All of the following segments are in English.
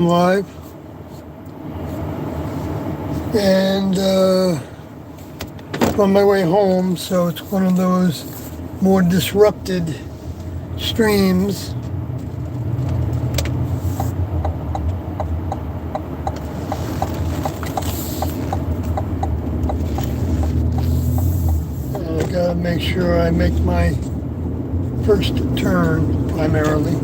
Live and on my way home, so it's one of those more disrupted streams. And I gotta make sure I make my first turn primarily.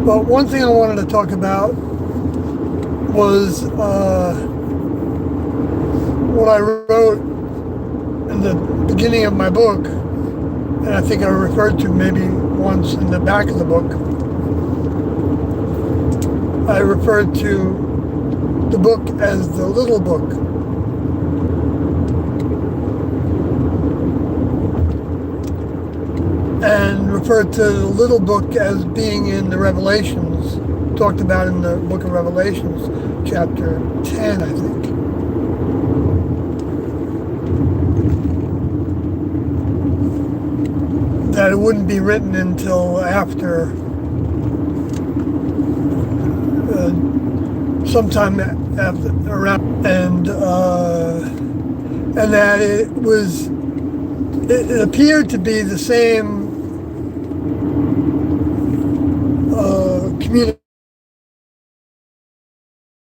But one thing I wanted to talk about was what I wrote in the beginning of my book, and I think I referred to maybe once in the back of the book. I referred to the book as the little book. And referred to the little book as being in the Revelations, talked about in the book of Revelations, chapter 10, I think. That it wouldn't be written until after, sometime after, around, and that it appeared to be the same community,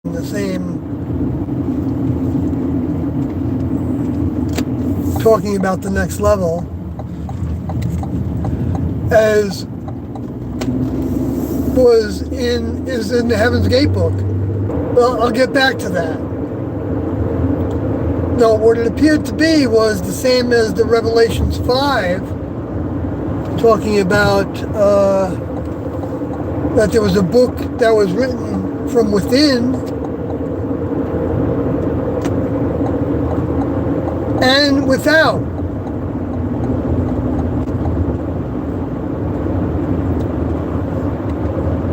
the same talking about the next level as is in the Heaven's Gate book. Well, I'll get back to that. No, what it appeared to be was the same as the Revelations 5, talking about that there was a book that was written from within and without.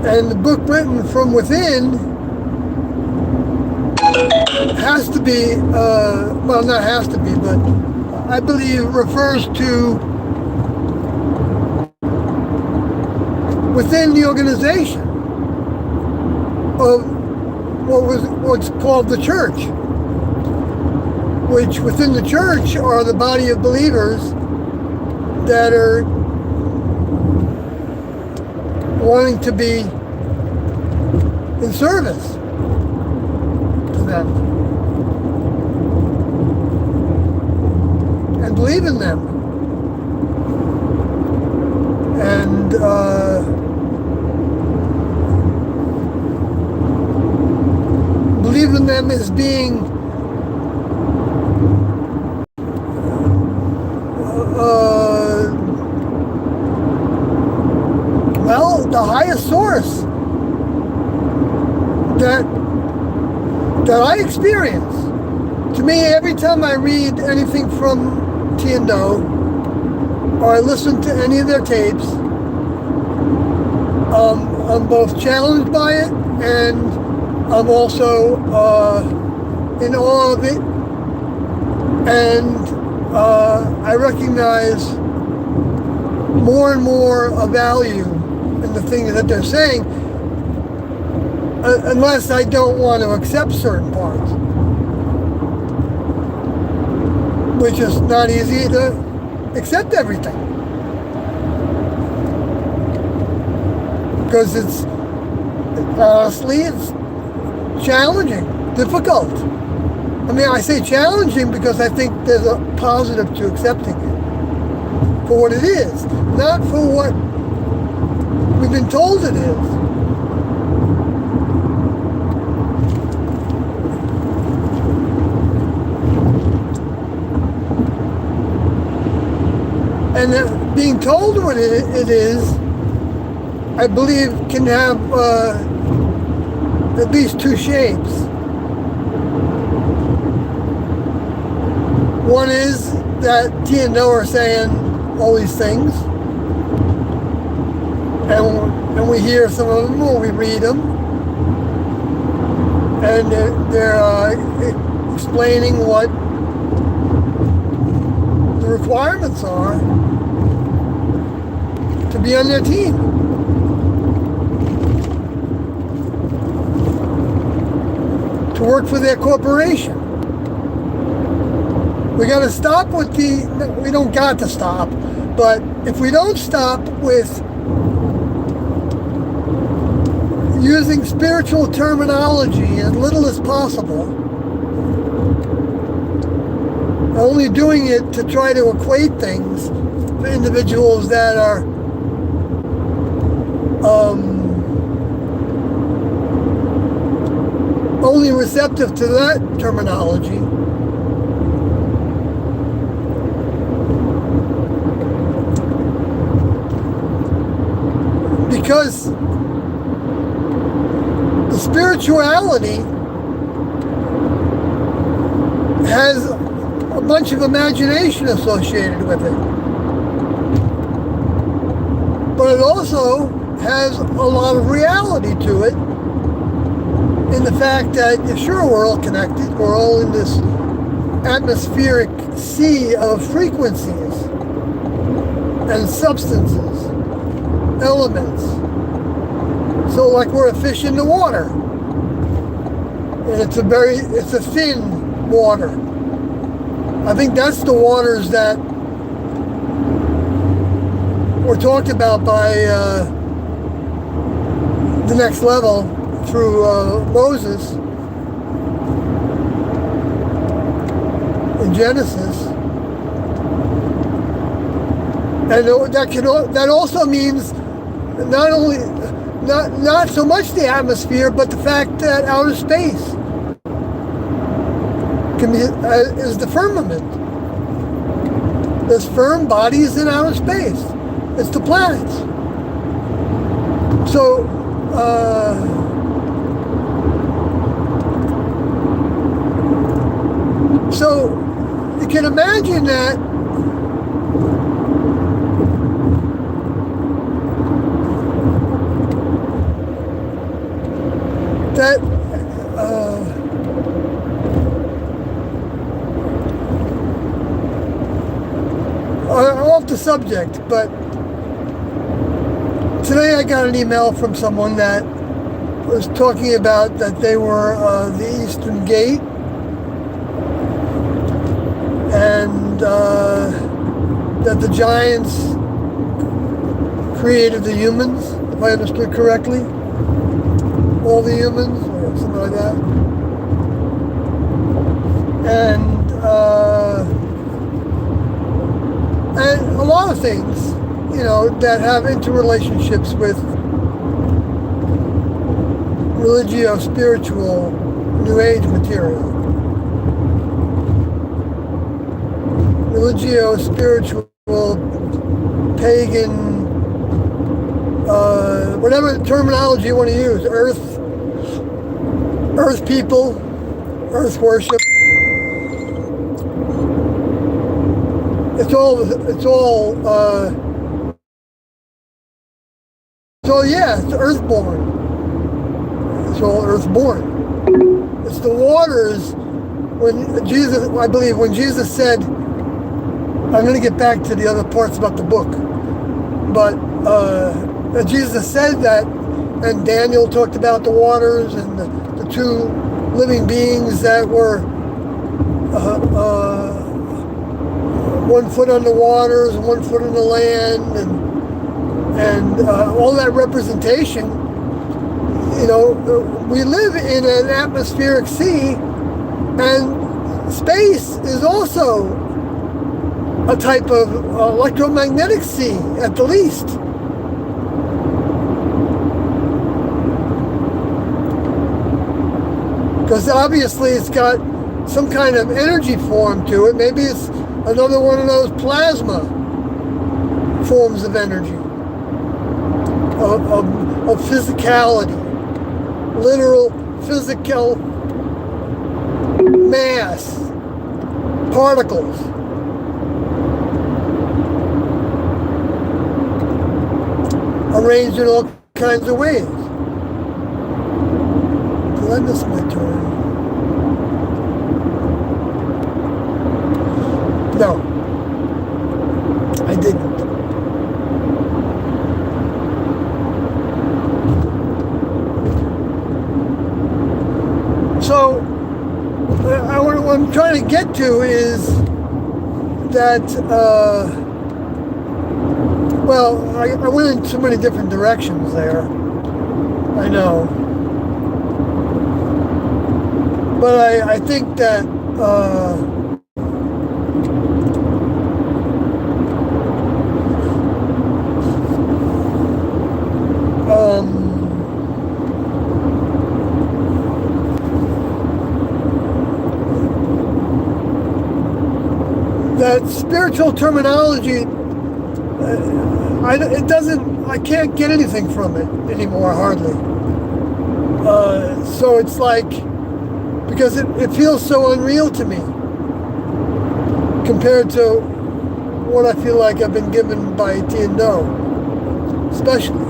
And the book written from within has to be, well, not has to be, but I believe refers to within the organization of what's called the church, which within the church are the body of believers that are wanting to be in service to them and believe in them and believe in them as being well, the highest source that I experience. To me, every time I read anything from Tiendo or I listen to any of their tapes, I'm both challenged by it and I'm also in awe of it, and I recognize more and more a value in the things that they're saying, unless I don't want to accept certain parts, which is not easy to accept everything, because it's challenging, difficult. I mean, I say challenging because I think there's a positive to accepting it for what it is, not for what we've been told it is. And being told what it is, I believe, can have at least two shapes. One is that Tiendo are saying all these things, and we hear some of them or we read them, and they're explaining what requirements are to be on their team. To work for their corporation. We got to stop with we don't got to stop, but if we don't stop with using spiritual terminology as little as possible, only doing it to try to equate things for individuals that are only receptive to that terminology, because the spirituality has a bunch of imagination associated with it. But it also has a lot of reality to it, in the fact that, sure, we're all connected. We're all in this atmospheric sea of frequencies and substances, elements. So like we're a fish in the water. And it's a thin water. I think that's the waters that were talked about by the next level through Moses in Genesis. And that also means not so much the atmosphere, but the fact that outer space is the firmament. There's firm bodies in outer space. It's the planets. So you can imagine that off the subject, but today I got an email from someone that was talking about that they were the Eastern Gate, and that the giants created the humans, if I understood correctly. All the humans, or something like that. And a lot of things, that have interrelationships with religio-spiritual New Age material. Religio-spiritual, pagan, whatever terminology you want to use, earth people, earth worship. It's earthborn. It's all earthborn. It's the waters. When Jesus said, I'm going to get back to the other parts about the book, but Jesus said that, and Daniel talked about the waters and the two living beings that were 1 foot on the waters and 1 foot on the land, and all that representation. We live in an atmospheric sea, and space is also a type of electromagnetic sea, at the least. Because obviously it's got some kind of energy form to it. Maybe it's another one of those plasma forms of energy, of physicality, literal physical mass, particles. Arranged in all kinds of ways. Did I miss my turn? No. I didn't. So, what I'm trying to get to is that, well, I went in so many different directions there. I know. But I think that that spiritual terminology, I can't get anything from it anymore, hardly. So it's like, because it feels so unreal to me compared to what I feel like I've been given by Tien Do, especially.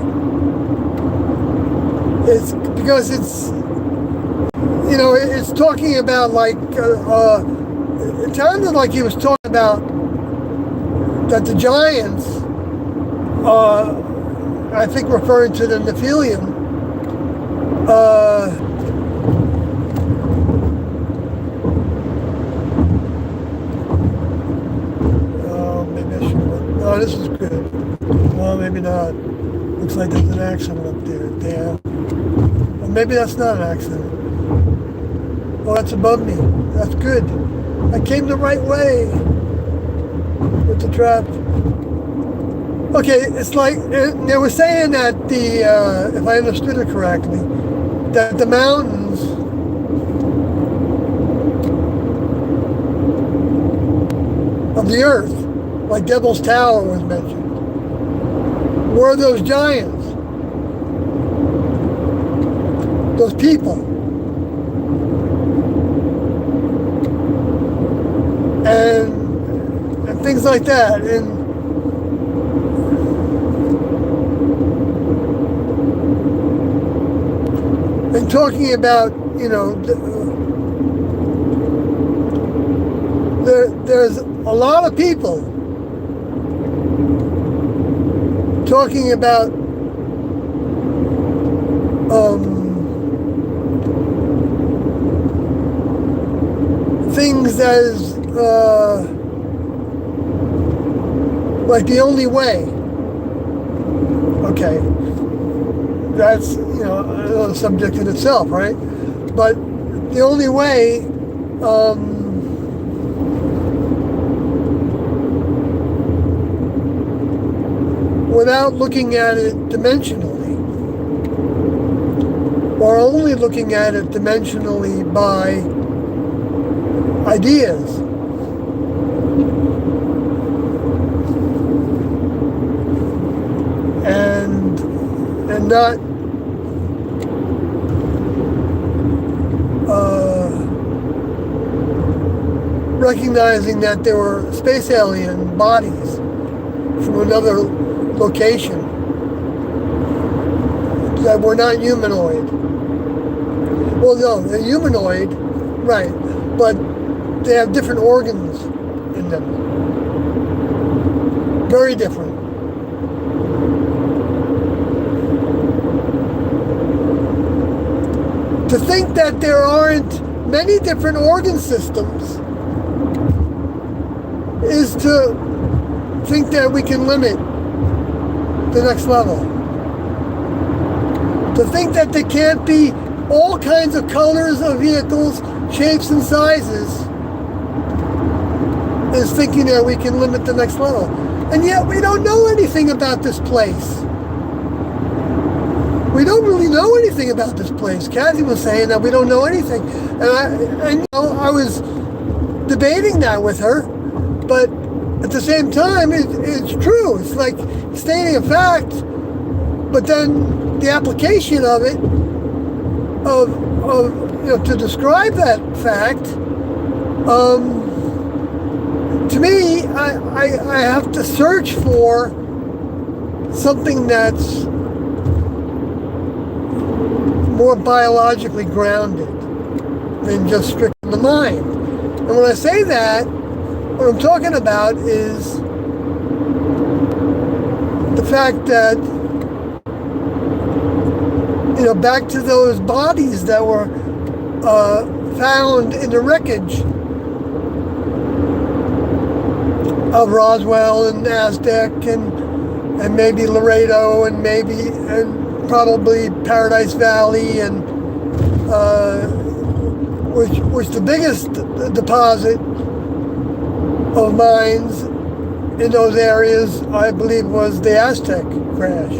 It's because it's, you know, it's talking about like, it sounded like he was talking about that the giants, I think referring to the Nephilim, maybe I should. No, this is good. Well, maybe not. Looks like there's an accident up there. Damn. Well, maybe that's not an accident. Oh, that's above me. That's good. I came the right way with the trap. Okay, it's like they were saying that if I understood it correctly, that the mountains of the earth, like Devil's Tower was mentioned, were those giants, those people. And things like that. And talking about, you know, there's a lot of people talking about things as like the only way. Okay, that's, you know, a subject in itself, right? But the only way, without looking at it dimensionally, or only looking at it dimensionally by ideas. And not recognizing that there were space alien bodies from another location that were not humanoid. Well, no, they're humanoid, right, but they have different organs in them. Very different. To think that there aren't many different organ systems is to think that we can limit the next level. To think that there can't be all kinds of colors of vehicles, shapes and sizes is thinking that we can limit the next level. And yet we don't know anything about this place. We don't really know anything about this place. Kathy was saying that we don't know anything. And you know, I was debating that with her, but at the same time, it's true. It's like stating a fact, but then the application of it, of you know, to describe that fact, to me, I have to search for something that's more biologically grounded than just strictly the mind. And when I say that, what I'm talking about is the fact that, back to those bodies that were found in the wreckage of Roswell and Aztec and maybe Laredo and probably Paradise Valley and which the biggest deposit of mines in those areas, I believe, was the Aztec crash,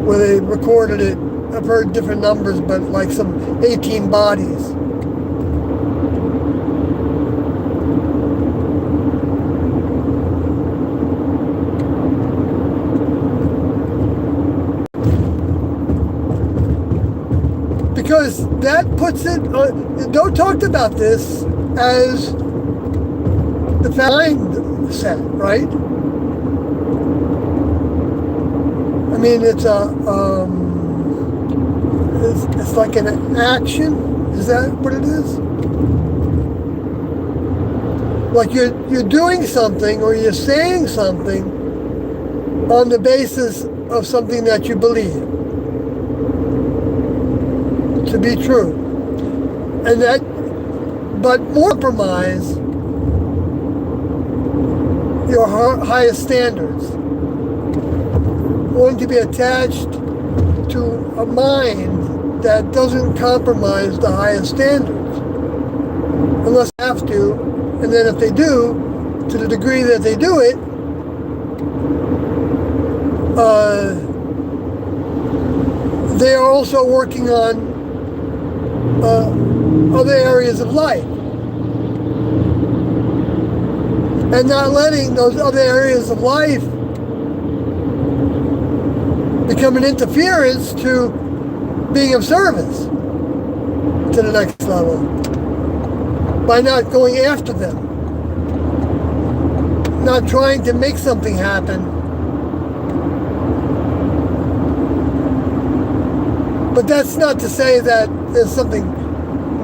where they recorded it. I've heard different numbers, but like some 18 bodies. Because that puts it, Doe talked about this as the mindset, right? I mean, it's like an action. Is that what it is? Like you're doing something or you're saying something on the basis of something that you believe to be true, and that, but more compromise your highest standards, going to be attached to a mind that doesn't compromise the highest standards, unless they have to, and then if they do, to the degree that they do it, they are also working on other areas of life, and not letting those other areas of life become an interference to being of service to the next level by not going after them, not trying to make something happen. But that's not to say that there's something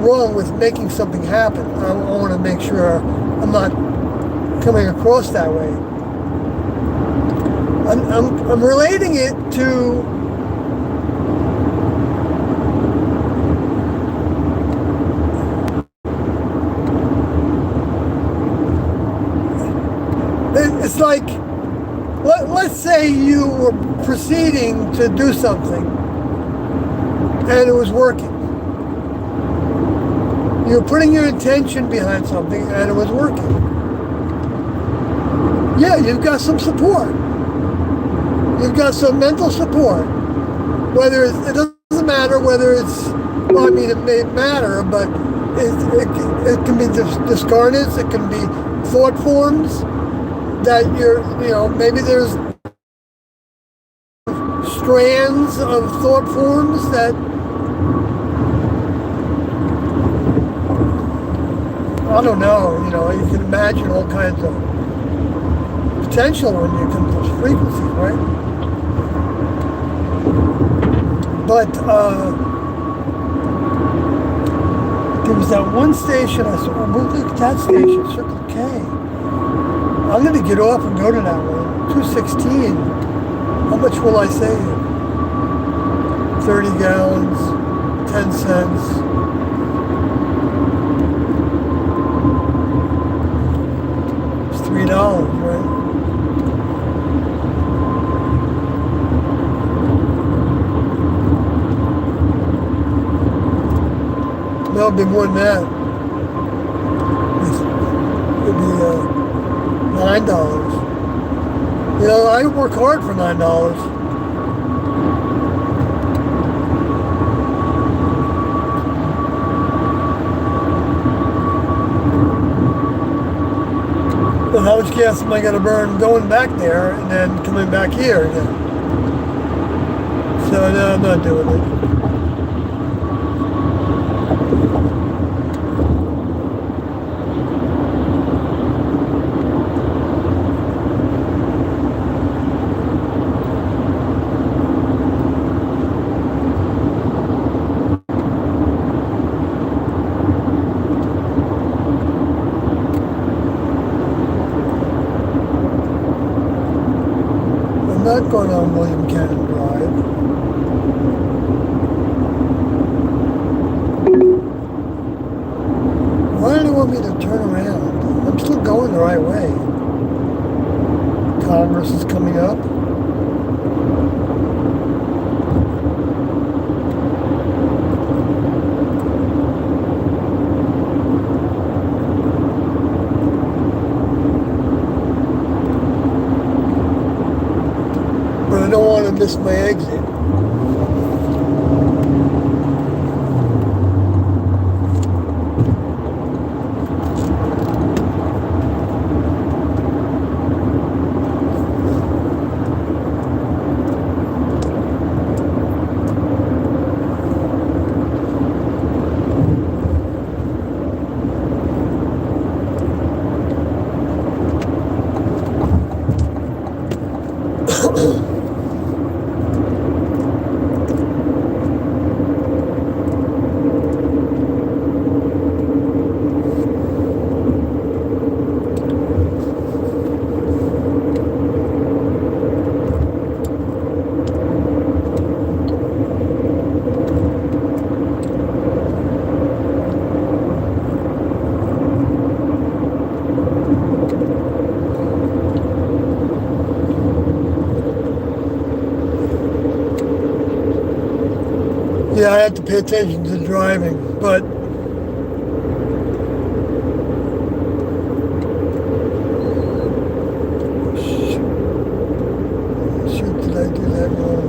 wrong with making something happen. I want to make sure I'm not coming across that way. I'm relating it to it's like, let's say you were proceeding to do something and it was working. You were putting your intention behind something and it was working. Yeah, you've got some support. You've got some mental support. Whether it doesn't matter whether it's, well, I mean, it may matter, but it can be discarnates, it can be thought forms that maybe there's strands of thought forms that I don't know, you can imagine all kinds of potential when you come to those frequencies, right? But there was that one station I saw, look at that station, Circle K. I'm going to get off and go to that one, 216. How much will I save? 30 gallons, 10 cents. $3, right? No, it'd be more than that. It'd be $9. I work hard for $9. Well, how much gas am I going to burn going back there and then coming back here again? So no, I'm not doing it. not going on William Cannon Drive. Why do they want me to turn around? I'm still going the right way. Congress is coming up. But I don't want to miss my exit. Yeah, I have to pay attention to driving, but shoot, did I do that wrong?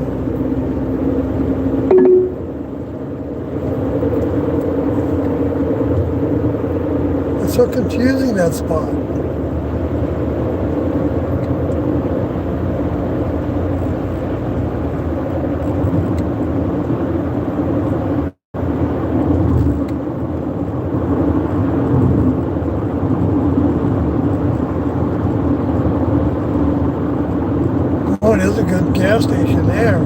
It's so confusing, that spot. Oh, there's a good gas station there.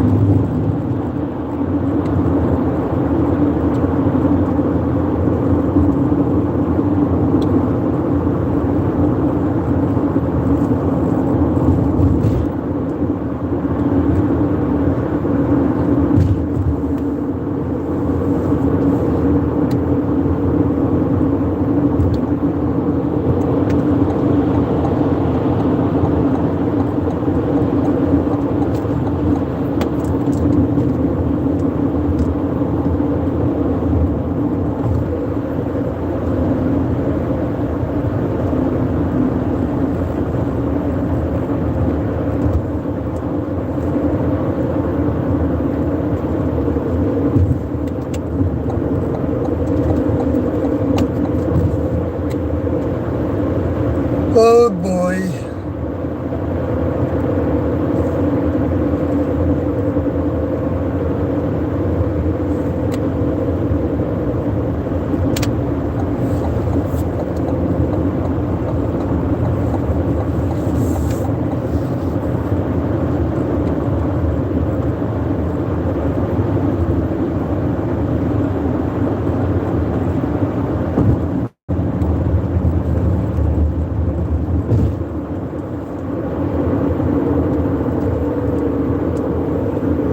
Oh boy.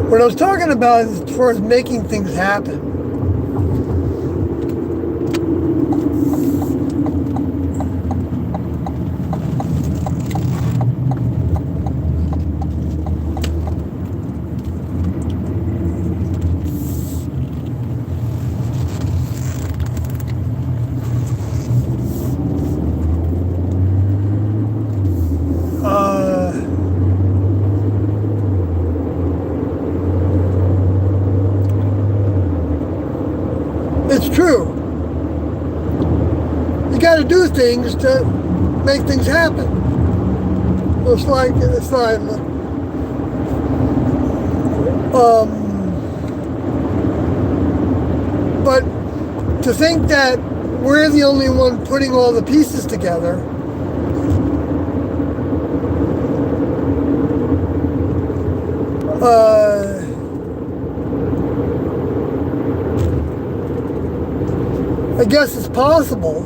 What I was talking about is as far as making things happen. It's true. You got to do things to make things happen. It's like but to think that we're the only one putting all the pieces together, I guess it's possible.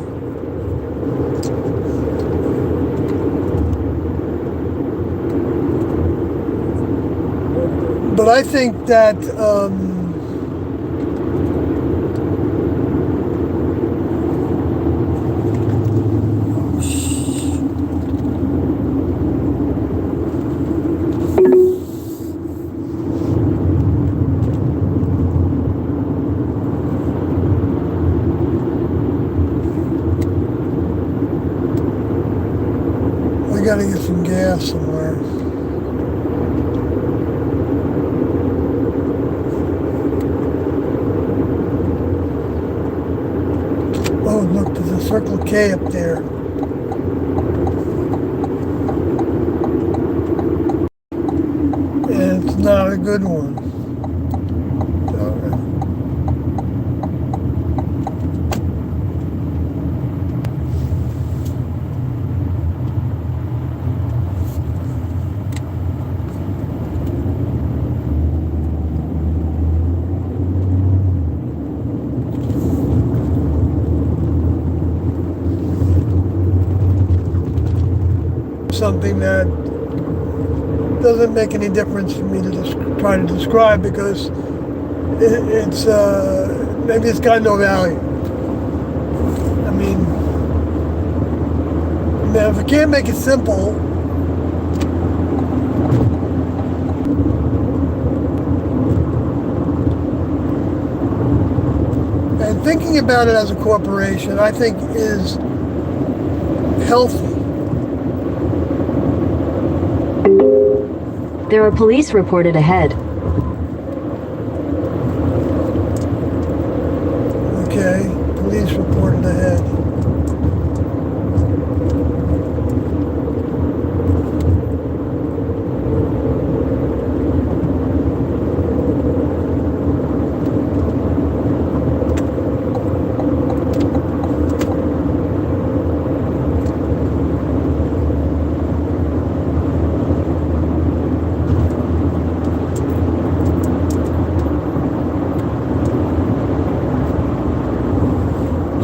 I think that we got to get some gas somewhere. Oh, look, there's a Circle K up there. And it's not a good one. Something that doesn't make any difference for me to try to describe because it's maybe it's got no value. I mean, if I can't make it simple, and thinking about it as a corporation, I think is healthy. There are police reported ahead. Okay, police reported ahead.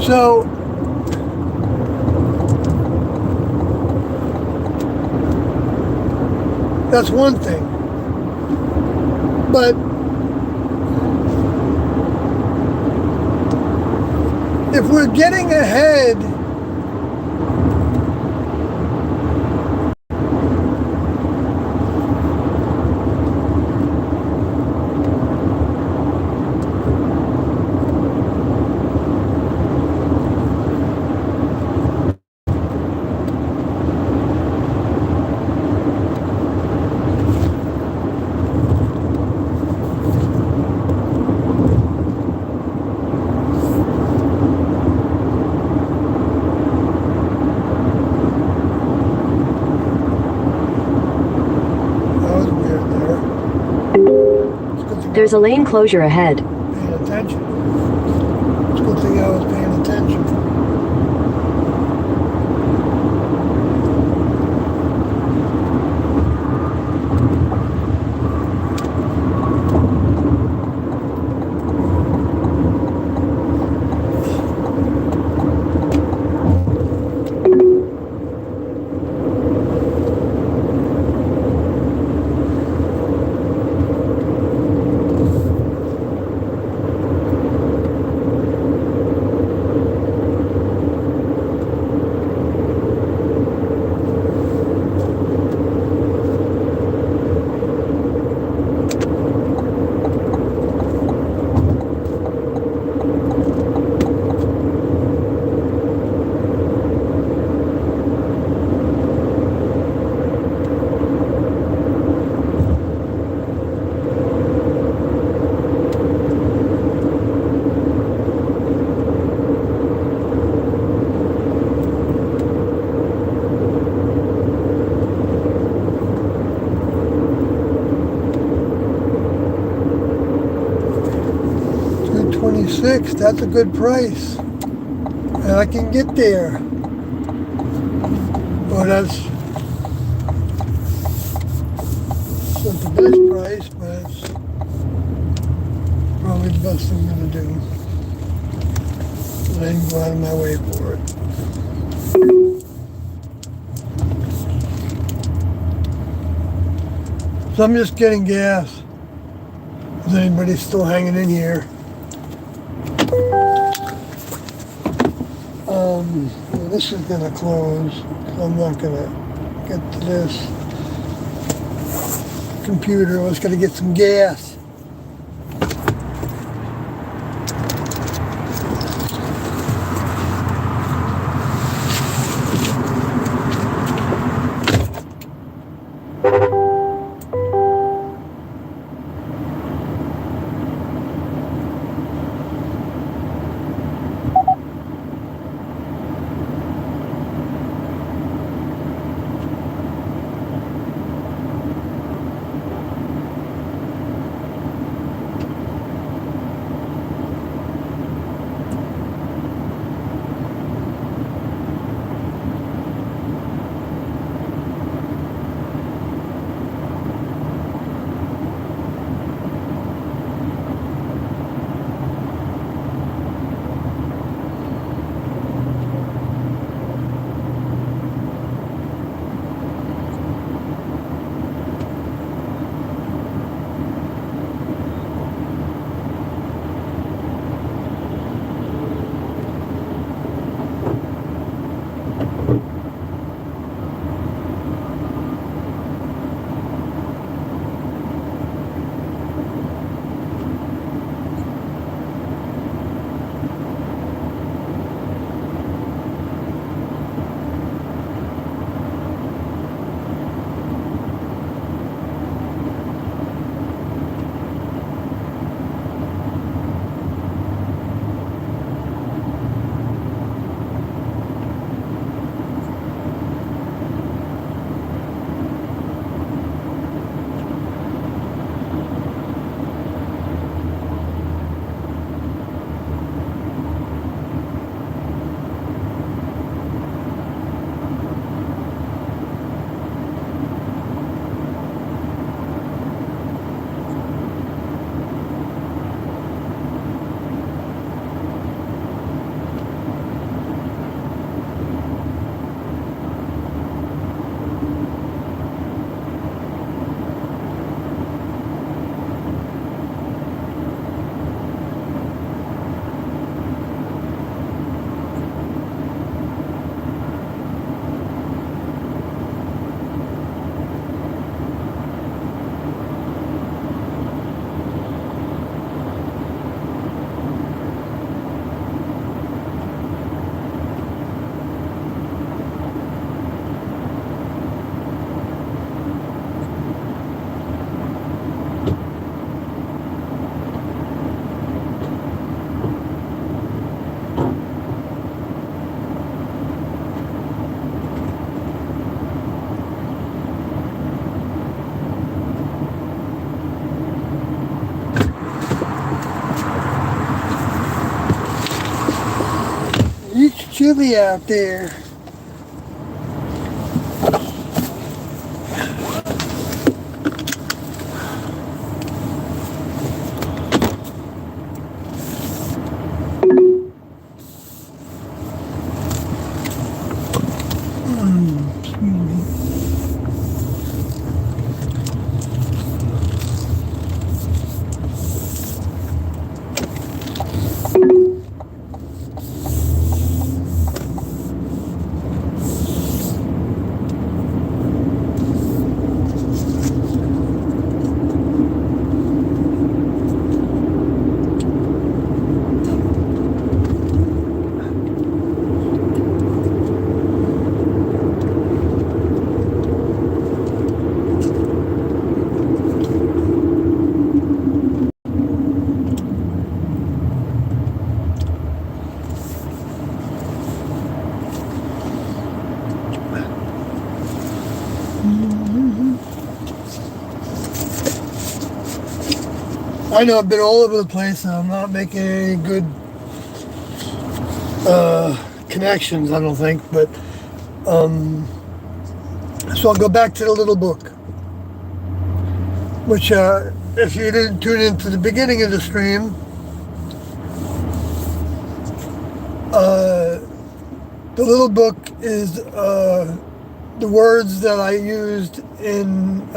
So, that's one thing. But if we're getting ahead, There's a lane closure ahead. paying attention. It's a good thing I was paying attention. $2.26, that's a good price. And I can get there. Well, that's not the best price, but it's probably the best I'm going to do. And I can go out of my way for it. So I'm just getting gas. Is anybody still hanging in here? Well, this is gonna close. I'm not gonna get to this computer. I was gonna get some gas. It's chilly out there. I know I've been all over the place and I'm not making any good connections, I don't think, but so I'll go back to the little book, which if you didn't tune into the beginning of the stream, the little book is the words that I used in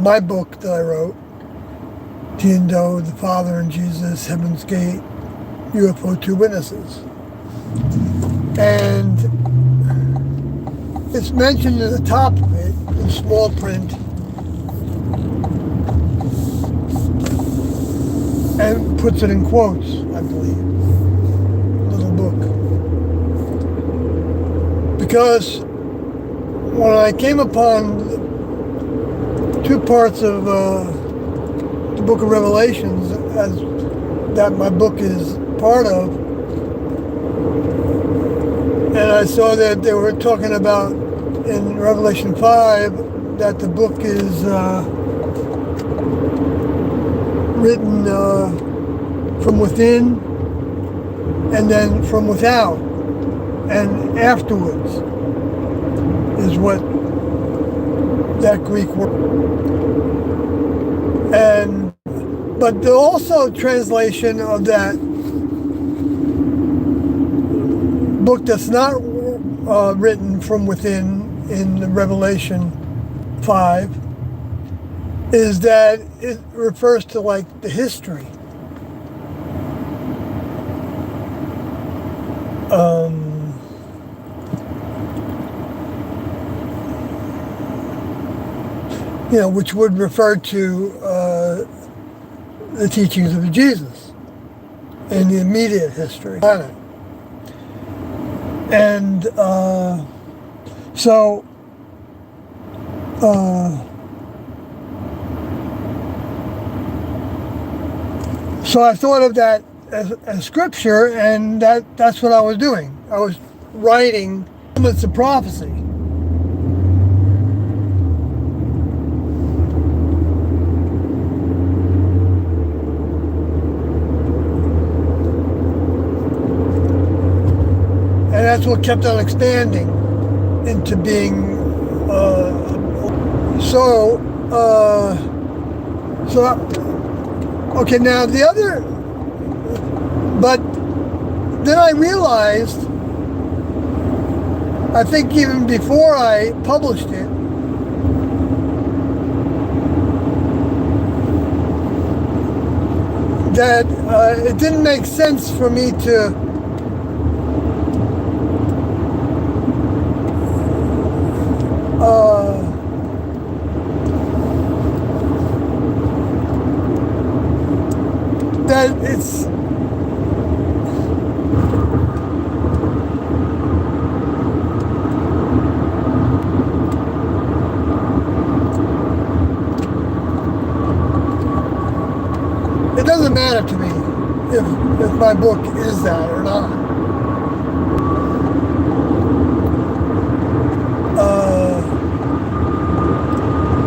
my book that I wrote. Tindo, the Father, and Jesus, Heaven's Gate, UFO, Two Witnesses. And it's mentioned at the top of it in small print and puts it in quotes, I believe. Little book. Because when I came upon two parts of the book of Revelations, as that my book is part of, and I saw that they were talking about in Revelation 5 that the book is written from within and then from without and afterwards is what that Greek word. And but there also translation of that book that's not written from within in Revelation 5 is that it refers to like the history. Which would refer to the teachings of Jesus and the immediate history. And so I thought of that as scripture, and that's what I was doing. I was writing elements of prophecy. And that's what kept on expanding into being, okay, now the other, but then I realized, I think even before I published it, that it didn't make sense for me to that it's it doesn't matter to me if my book is that or not.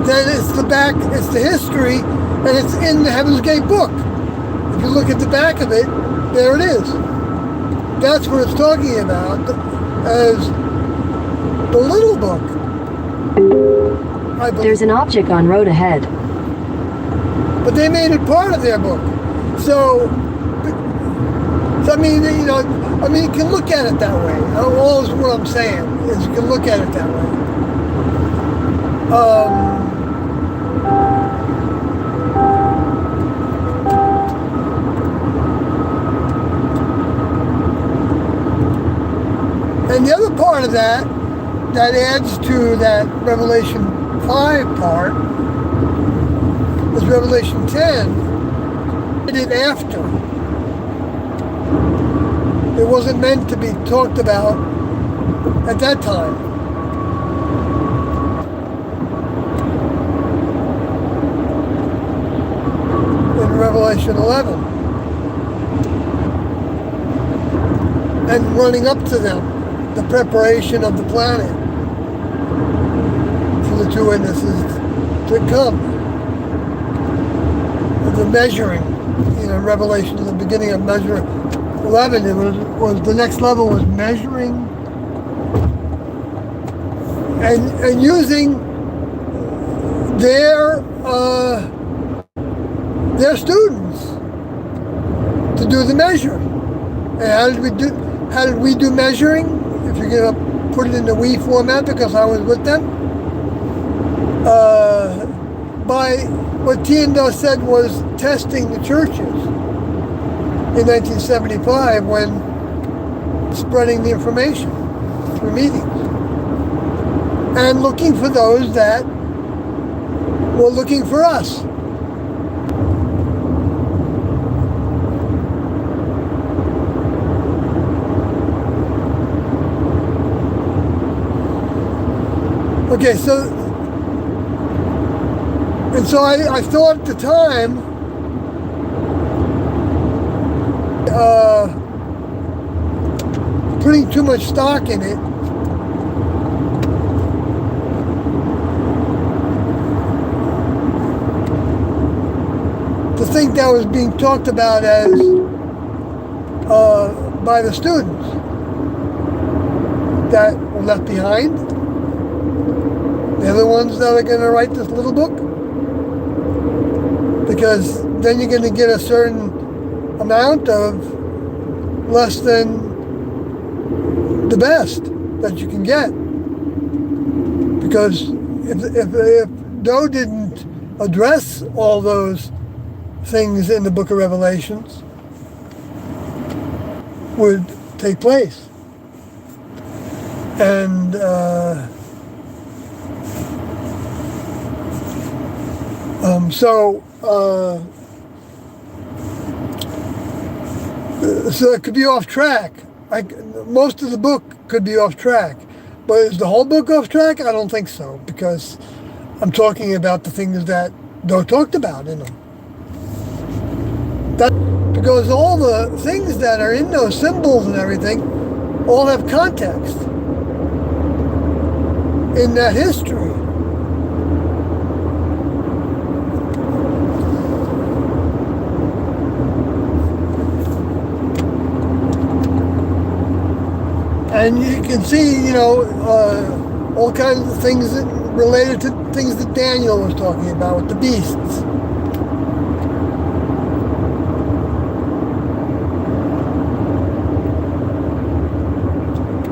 Then it's the history, and it's in the Heaven's Gate book. If you look at the back of it, there it is. That's what it's talking about as the little book. There's an object on road ahead. But they made it part of their book. So I mean, you can look at it that way. All is what I'm saying is you can look at it that way. And the other part of that adds to that Revelation 5 part is Revelation 10. It did after. It wasn't meant to be talked about at that time. In Revelation 11. And running up to them. The preparation of the planet for the two witnesses to come. The measuring, Revelation, the beginning of measuring 11, it was the next level was measuring and using their students to do the measuring. And how did we do measuring? If you're going to put it in the we format, because I was with them, by what Tiendo said was testing the churches in 1975 when spreading the information through meetings and looking for those that were looking for us. Okay, so I thought at the time, putting too much stock in it, to think that was being talked about as by the students that were left behind. They're the ones that are going to write this little book, because then you're going to get a certain amount of less than the best that you can get. Because if Doe didn't address all those things in the book of Revelations would take place. And so it could be off track. Most of the book could be off track. But is the whole book off track? I don't think so, because I'm talking about the things that Doe talked about in them. Because all the things that are in those symbols and everything all have context in that history. And you can see, all kinds of things related to things that Daniel was talking about with the beasts.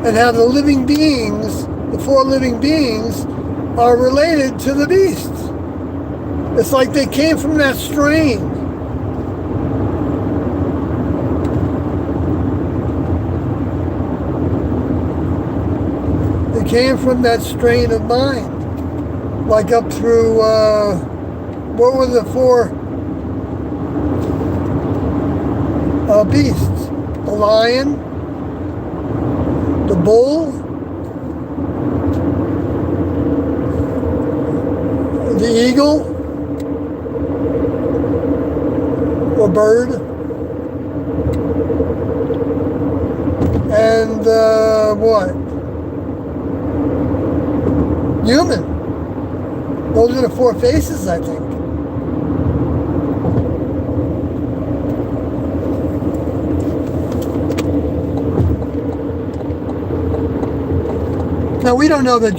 And how the living beings, the four living beings, are related to the beasts. It's like they came from that strain. They came from that strain of mind. Like up through, what were the four beasts? The lion, the bull, the eagle, or bird, and what? Human. Those are the four faces, I think. Now, we don't know that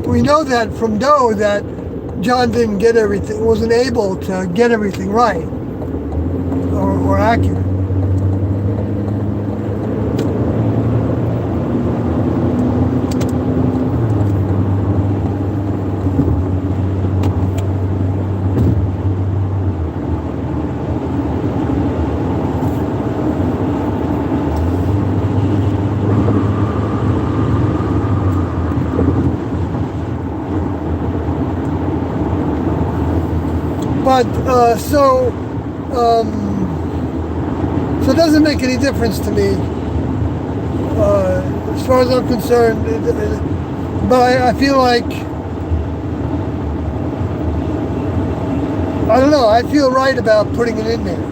we know that from Doe that John didn't get everything, wasn't able to get everything right or accurate. But so it doesn't make any difference to me as far as I'm concerned. But I feel like, I don't know, I feel right about putting it in there.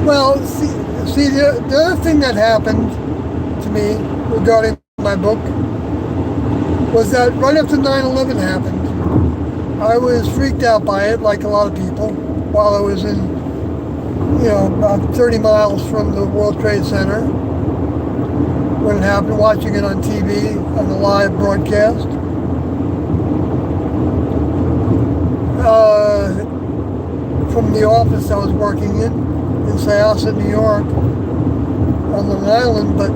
Well, see, the other thing that happened to me regarding my book was that right after 9/11 happened, I was freaked out by it, like a lot of people, while I was in about 30 miles from the World Trade Center when it happened, watching it on TV on the live broadcast. From the office I was working in Syosset, New York, on Long Island. But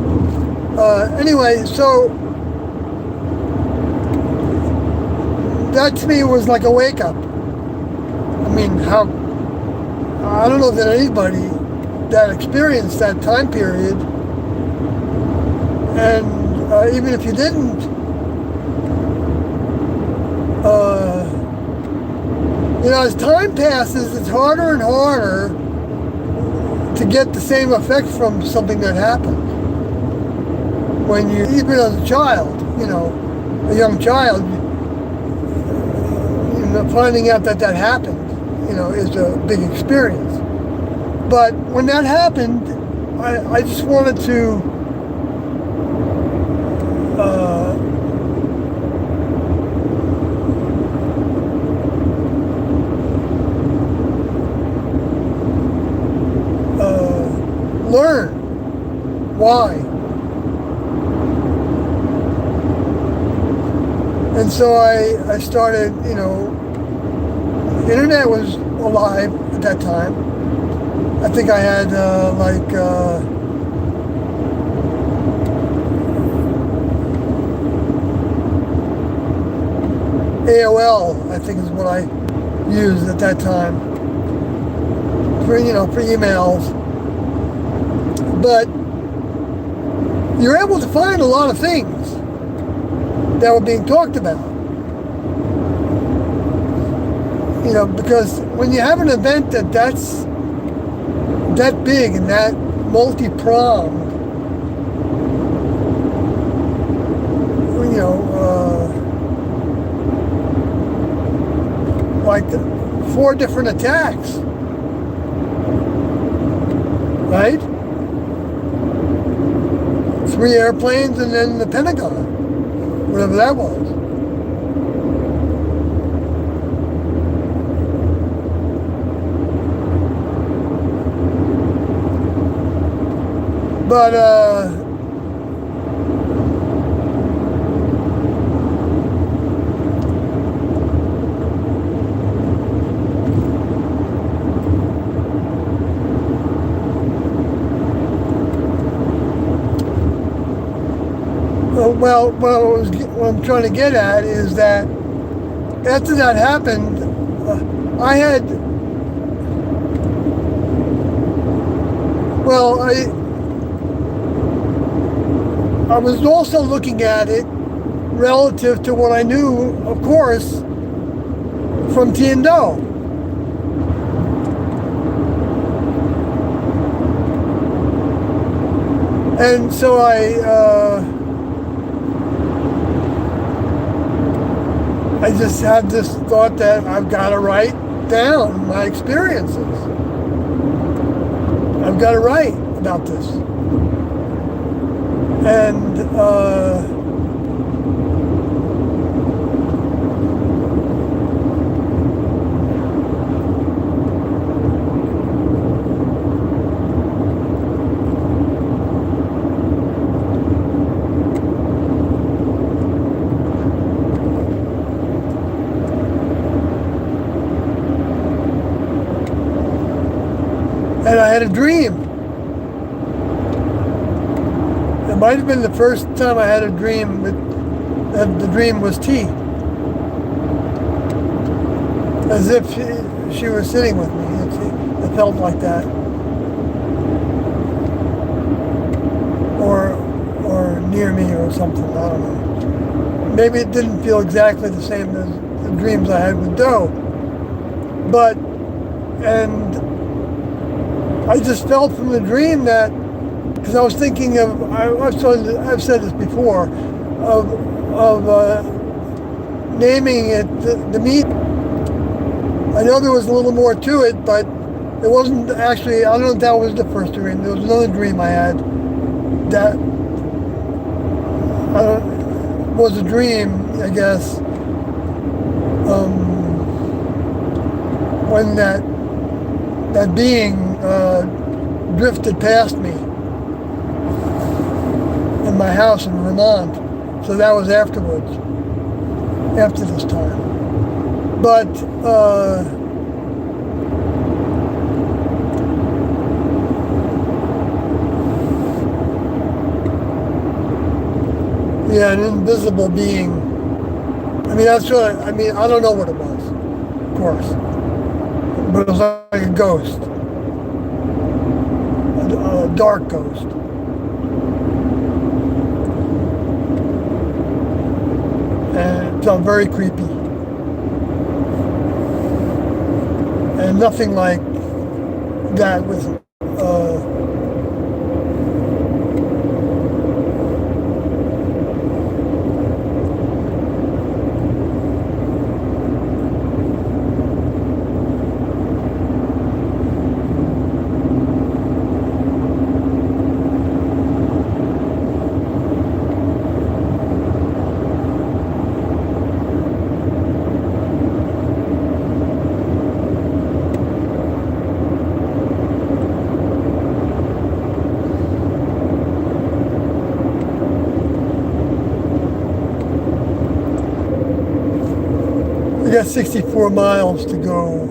anyway, so that to me was like a wake up. I mean, I don't know that anybody that experienced that time period, and even if you didn't, as time passes, it's harder and harder to get the same effect from something that happened. When you, even as a child, a young child, finding out that happened, is a big experience. But when that happened, I just wanted to learn why. And so I started, the internet was alive at that time. I think I had AOL, I think is what I used at that time for emails. But you're able to find a lot of things that were being talked about. Because when you have an event that's that big and that multi-pronged, like 4 different attacks, right? 3 airplanes and then the Pentagon, whatever that was. But what I'm trying to get at is that after that happened, I was also looking at it relative to what I knew, of course, from Tiendo. And so I just had this thought that I've got to write down my experiences. I've got to write about this. And I had a dream. It might have been the first time I had a dream, but the dream was T. As if she was sitting with me. It felt like that. Or near me or something, I don't know. Maybe it didn't feel exactly the same as the dreams I had with Doe. And I just felt from the dream that, because I was thinking of, I've said this before, of naming it the meet. I know there was a little more to it, but it wasn't actually, I don't know if that was the first dream. There was another dream I had that was a dream, I guess, when that that being drifted past me in my house in Vermont. So that was afterwards, after this time. But yeah, an invisible being. I mean, that's what I mean. I don't know what it was, of course, but it was like a ghost, a dark ghost. And it felt very creepy. And nothing like that with we got 64 miles to go.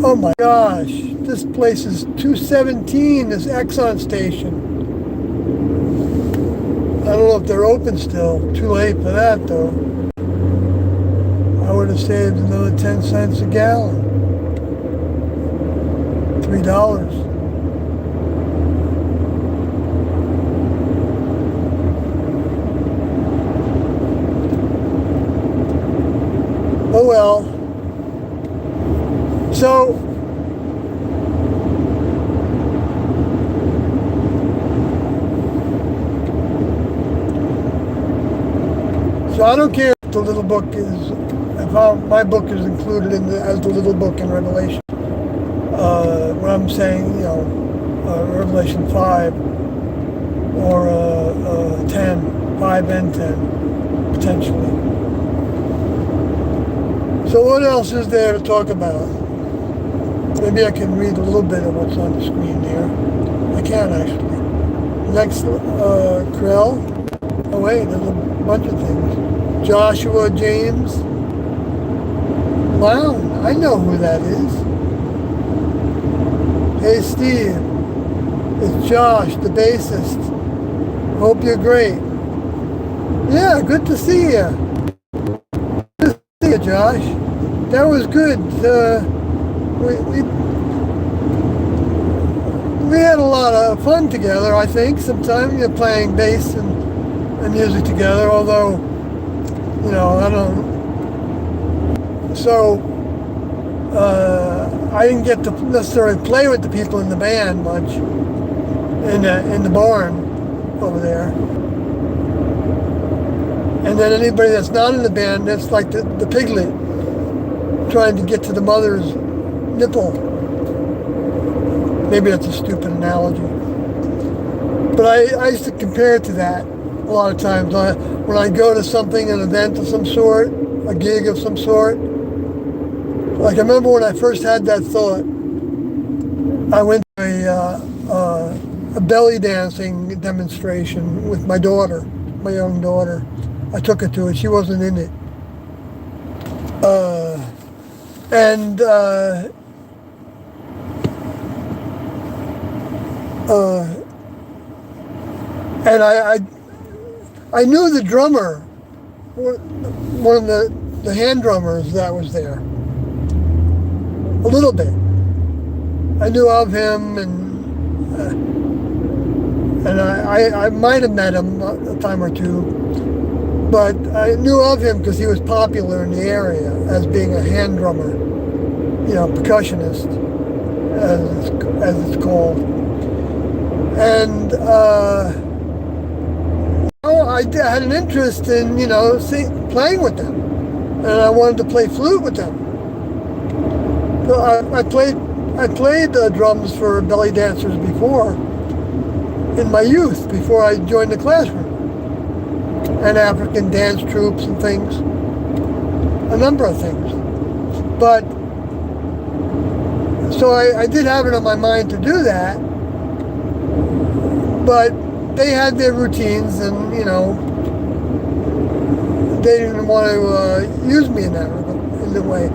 Oh my gosh, this place is 217, this Exxon station. I don't know if they're open still. Too late for that though. I would have saved another 10 cents a gallon. $3. Oh well. So I don't care if the little book is, if my book is included in as the little book in Revelation. What I'm saying, you know, Revelation 5 or 10, 5 and 10 potentially. So what else is there to talk about? Maybe I can read a little bit of what's on the screen here. I can actually. Next, Krell. Oh wait, there's a bunch of things. Joshua James. Wow, I know who that is. Hey Steve, it's Josh, the bassist. Hope you're great. Yeah, good to see you. Good to see you, Josh. That was good. We had a lot of fun together, I think. Sometimes you're playing bass and music together, although, you know, I don't. So, I didn't get to necessarily play with the people in the band much in the barn over there. And then anybody that's not in the band, that's like the piglet trying to get to the mother's nipple. Maybe that's a stupid analogy. But I used to compare it to that a lot of times. When I go to something, an event of some sort, a gig of some sort. Like I remember when I first had that thought, I went to a belly dancing demonstration with my daughter, my young daughter. I took her to it. She wasn't in it. And I knew the drummer, one of the hand drummers that was there, a little bit. I knew of him, and I might have met him a time or two, but I knew of him because he was popular in the area as being a hand drummer, you know, percussionist, as it's called. And I had an interest in, you know, playing with them, and I wanted to play flute with them. So I played drums for belly dancers before, in my youth, before I joined the classroom, and African dance troops and things. a number of things. But so I did have it on my mind to do that, but they had their routines, and they didn't want to use me in the way.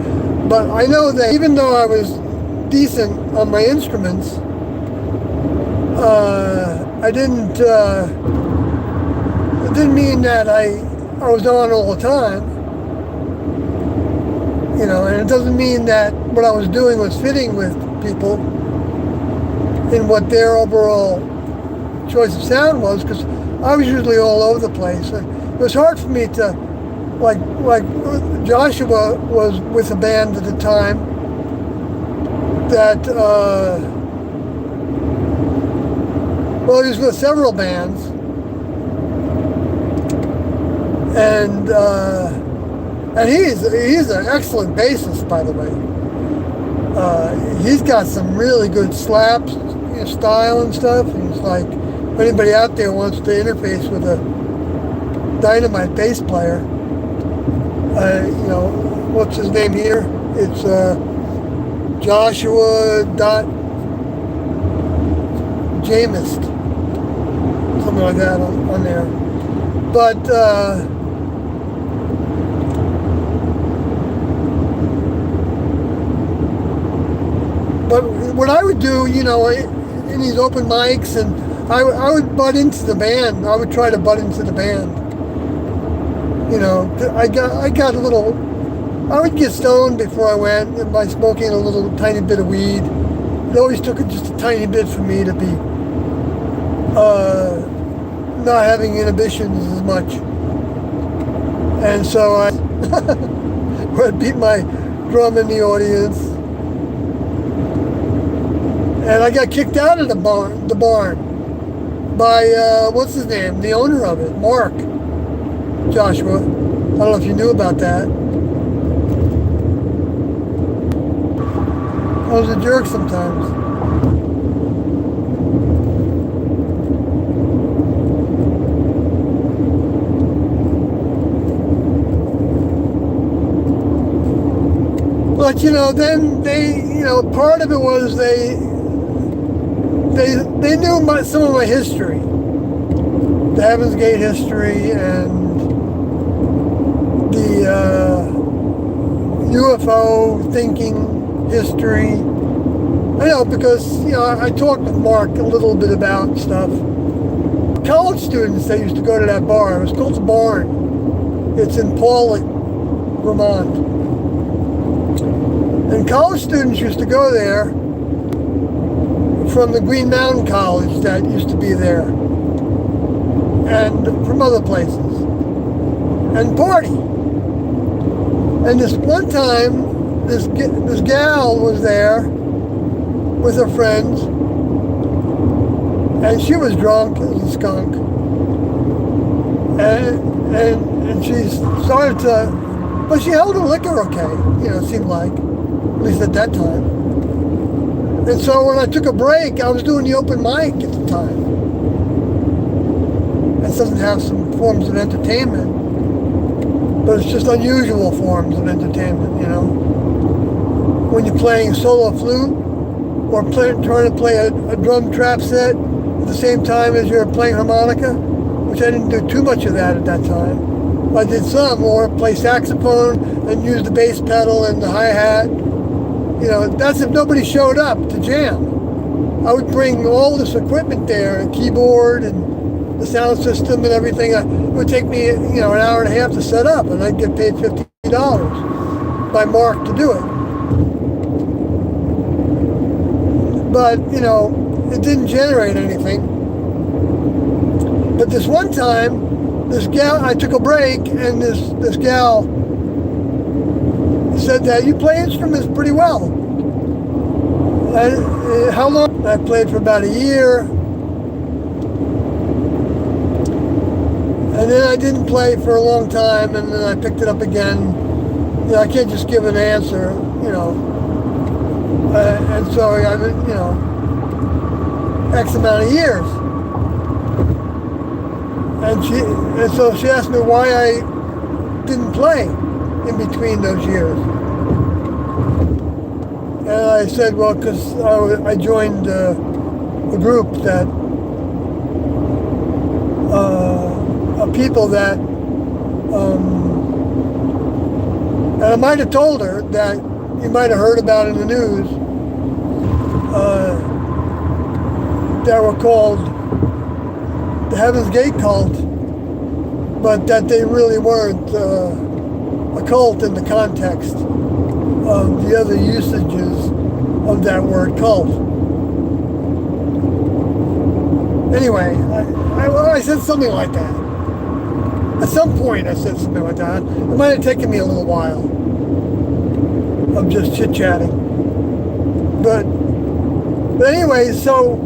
But I know that even though I was decent on my instruments, I didn't. It didn't mean that I was on all the time. And it doesn't mean that what I was doing was fitting with people in what their overall choice of sound was, because I was usually all over the place. It was hard for me to, like Joshua was with a band at the time that, he was with several bands, and he's an excellent bassist, by the way. He's got some really good slaps, style and stuff. He's like, if anybody out there wants to interface with a dynamite bass player, what's his name here? It's Joshua.Jamist, something like that on there. But what I would do, in these open mics, and I would butt into the band. I would try to butt into the band. I got a little. I would get stoned before I went by smoking a little tiny bit of weed. It always took just a tiny bit for me to be not having inhibitions as much. And so I would beat my drum in the audience. And I got kicked out of the barn by, what's his name? The owner of it, Mark Joshua. I don't know if you knew about that. I was a jerk sometimes. But, then they, part of it was they knew some of my history, the Heaven's Gate history, and the UFO thinking history. I know because I talked with Mark a little bit about stuff. College students that used to go to that bar. It was called the Barn. It's in Paulet, Vermont. And college students used to go there from the Green Mountain College that used to be there, and from other places, and party. And this one time, this gal was there with her friends, and she was drunk as a skunk, and she started to, but she held her liquor okay, it seemed like, at least at that time. And so when I took a break, I was doing the open mic at the time. It doesn't have some forms of entertainment, but it's just unusual forms of entertainment, When you're playing solo flute or trying to play a drum trap set at the same time as you're playing harmonica, which I didn't do too much of that at that time. I did some, or play saxophone and use the bass pedal and the hi-hat. That's if nobody showed up to jam. I would bring all this equipment there, a keyboard and the sound system and everything. It would take me, an hour and a half to set up, and I'd get paid $50 by Mark to do it. But, it didn't generate anything. But this one time, this gal, I took a break, and this gal said that you play instruments pretty well. How long? I played for about a year. And then I didn't play for a long time, and then I picked it up again. I can't just give an answer, and so I've been, X amount of years. And so she asked me why I didn't play in between those years. And I said, well, because I joined a group that of people that, and I might have told her that you might have heard about in the news, that were called the Heaven's Gate cult, but that they really weren't a cult in the context of the other usages of that word cult. Anyway, I said something like that. At some point I said something like that. It might have taken me a little while of just chit-chatting. But anyway, so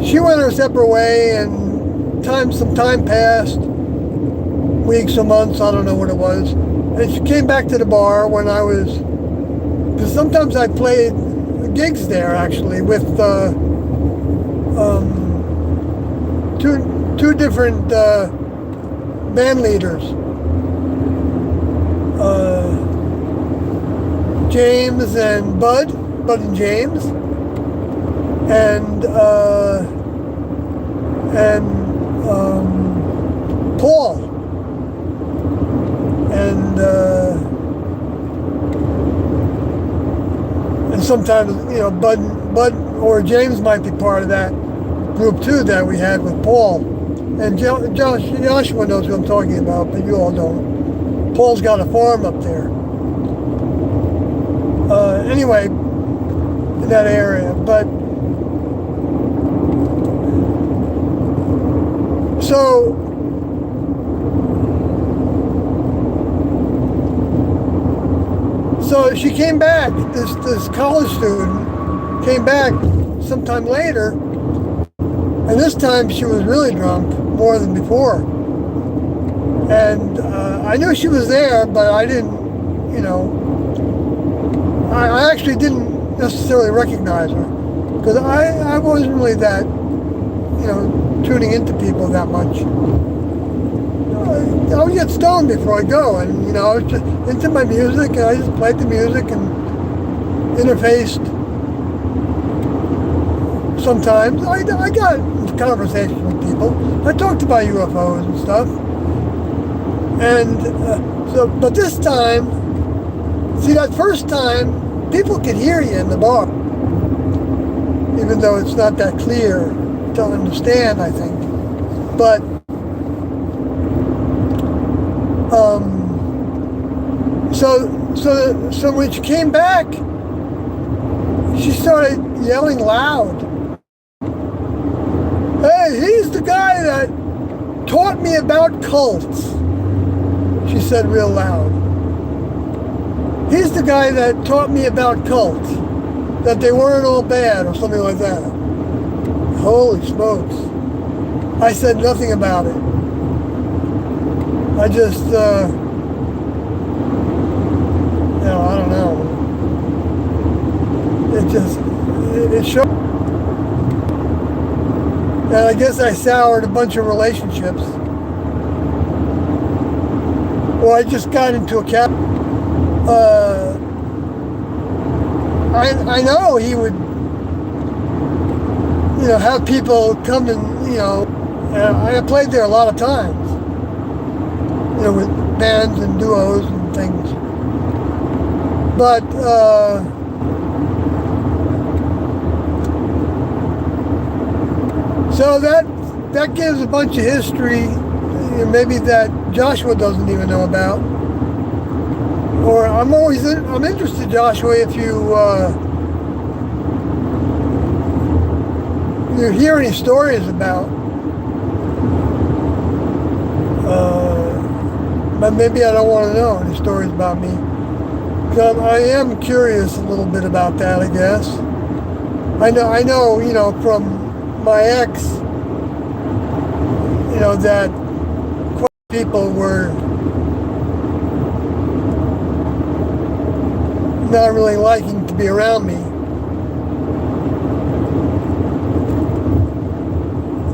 she went her separate way, and some time passed, weeks or months, I don't know what it was. And she came back to the bar when because sometimes I played gigs there actually with two different band leaders, James and Bud and James, and Paul, and sometimes Bud or James might be part of that group too that we had with Paul. And Joshua knows what I'm talking about, but you all don't. Paul's got a farm up there. Anyway, in that area. But so she came back. This college student came back sometime later. And this time she was really drunk, more than before. And I knew she was there, but I didn't, I actually didn't necessarily recognize her. Because I wasn't really that, tuning into people that much. I would get stoned before I go, and, I was just into my music, and I just played the music and interfaced. Sometimes I got into conversation with people. I talked about UFOs and stuff. And but this time, that first time, people could hear you in the bar, even though it's not that clear to understand, I think. But so when she came back, she started yelling loud. Hey, he's the guy that taught me about cults, she said real loud. He's the guy that taught me about cults, that they weren't all bad or something like that. Holy smokes. I said nothing about it. I just, I don't know. It showed. And I guess I soured a bunch of relationships. Or I just got into a cap. I know he would, have people come and, I played there a lot of times, with bands and duos and things. But, so that gives a bunch of history, maybe that Joshua doesn't even know about. Or I'm interested, Joshua, if you hear any stories about, but maybe I don't want to know any stories about me. Because I am curious a little bit about that, I guess. I know, from my ex, that quite a few people were not really liking to be around me.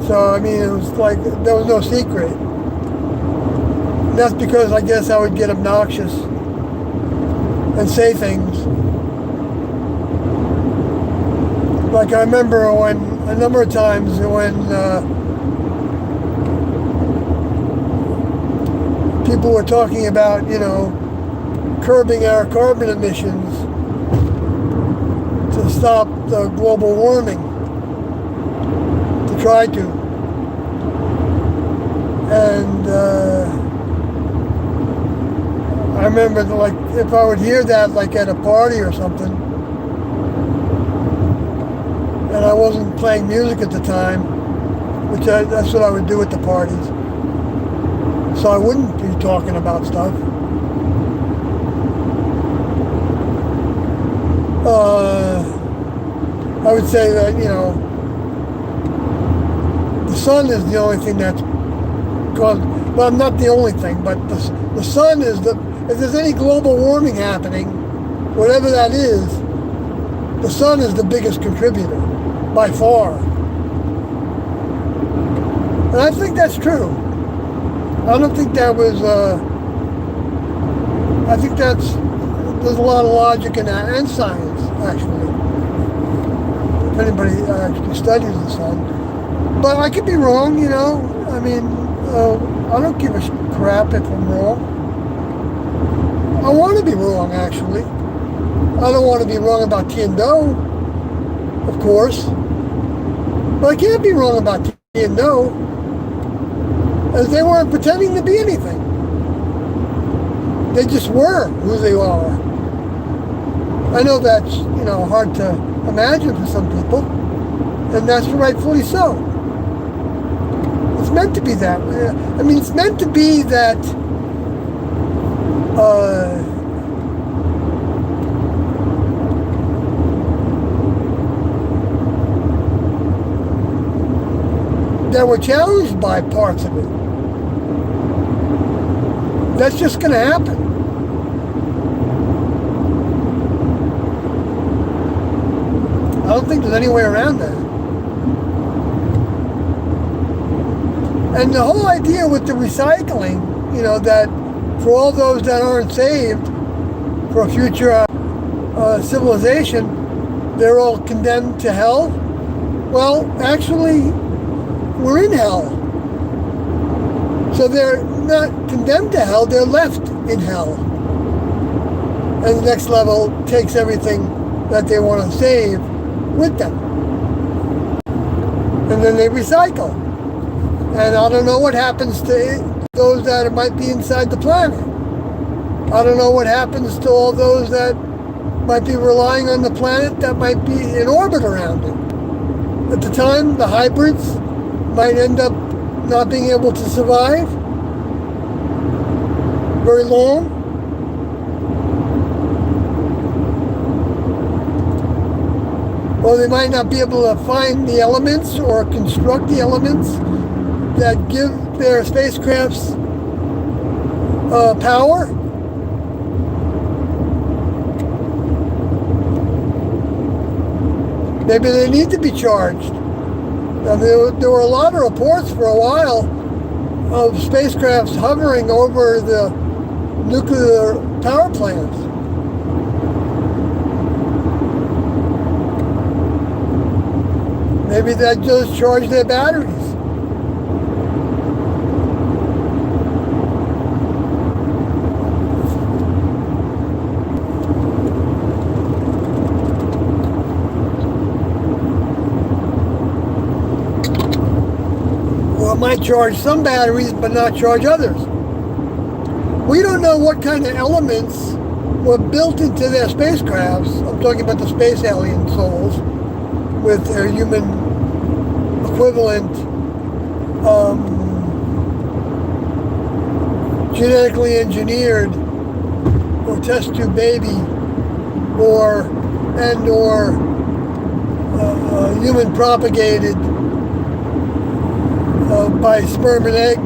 So, it was like there was no secret. And that's because I guess I would get obnoxious and say things. Like I remember when a number of times when people were talking about, curbing our carbon emissions to stop the global warming, to try to. And I remember, like, if I would hear that, like at a party or something, and I wasn't playing music at the time, that's what I would do at the parties. So I wouldn't be talking about stuff. I would say that, the sun is the only thing that's caused, well, not the only thing, but the sun is if there's any global warming happening, whatever that is, the sun is the biggest contributor, by far. And I think that's true. I don't think that was, I think there's a lot of logic in that, and science, actually. If anybody actually studies the sun. But I could be wrong, I mean, I don't give a crap if I'm wrong. I want to be wrong, actually. I don't want to be wrong about Tiandou, of course. But I can't be wrong about Tiandou, as they weren't pretending to be anything. They just were who they are. I know that's, hard to imagine for some people, and that's rightfully so. It's meant to be that way. I mean, it's meant to be that that we're challenged by parts of it. That's just going to happen. I don't think there's any way around that. And the whole idea with the recycling, that for all those that aren't saved for a future civilization, they're all condemned to hell. Well, actually, we're in hell. So they're not condemned to hell, they're left in hell. And the next level takes everything that they want to save with them. And then they recycle. And I don't know what happens to those that might be inside the planet. I don't know what happens to all those that might be relying on the planet that might be in orbit around it. At the time, the hybrids might end up not being able to survive very long. Or they might not be able to find the elements or construct the elements that give their spacecrafts power. Maybe they need to be charged. Now, there were a lot of reports for a while of spacecrafts hovering over the nuclear power plants. Maybe that just charged their batteries. Or it might charge some batteries but not charge others. We don't know what kind of elements were built into their spacecrafts. I'm talking about the space alien souls with their human equivalent genetically engineered or test tube baby or human propagated by sperm and egg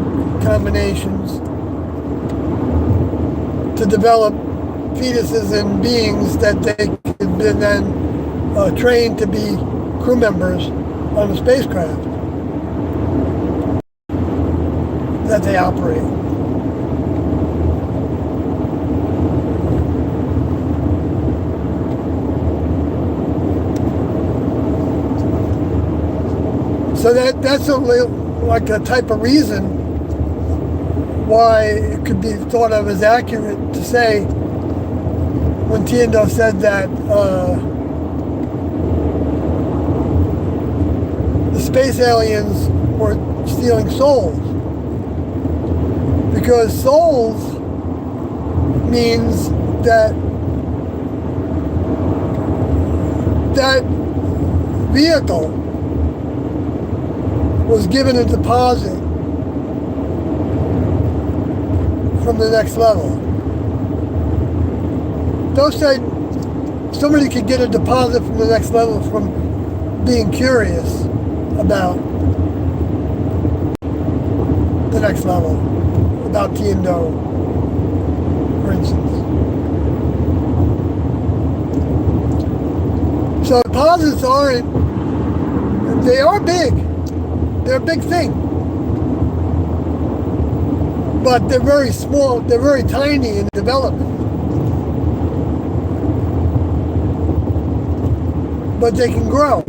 combinations to develop fetuses and beings that they could then train to be crew members on the spacecraft that they operate. So that's like a type of reason why it could be thought of as accurate to say when Tiendo said that the space aliens were stealing souls. Because souls means that vehicle was given a deposit from the next level. Don't say somebody could get a deposit from the next level from being curious about the next level, about Tiendo, for instance. So deposits they are big. They're a big thing. But they're very small, they're very tiny in development. But they can grow.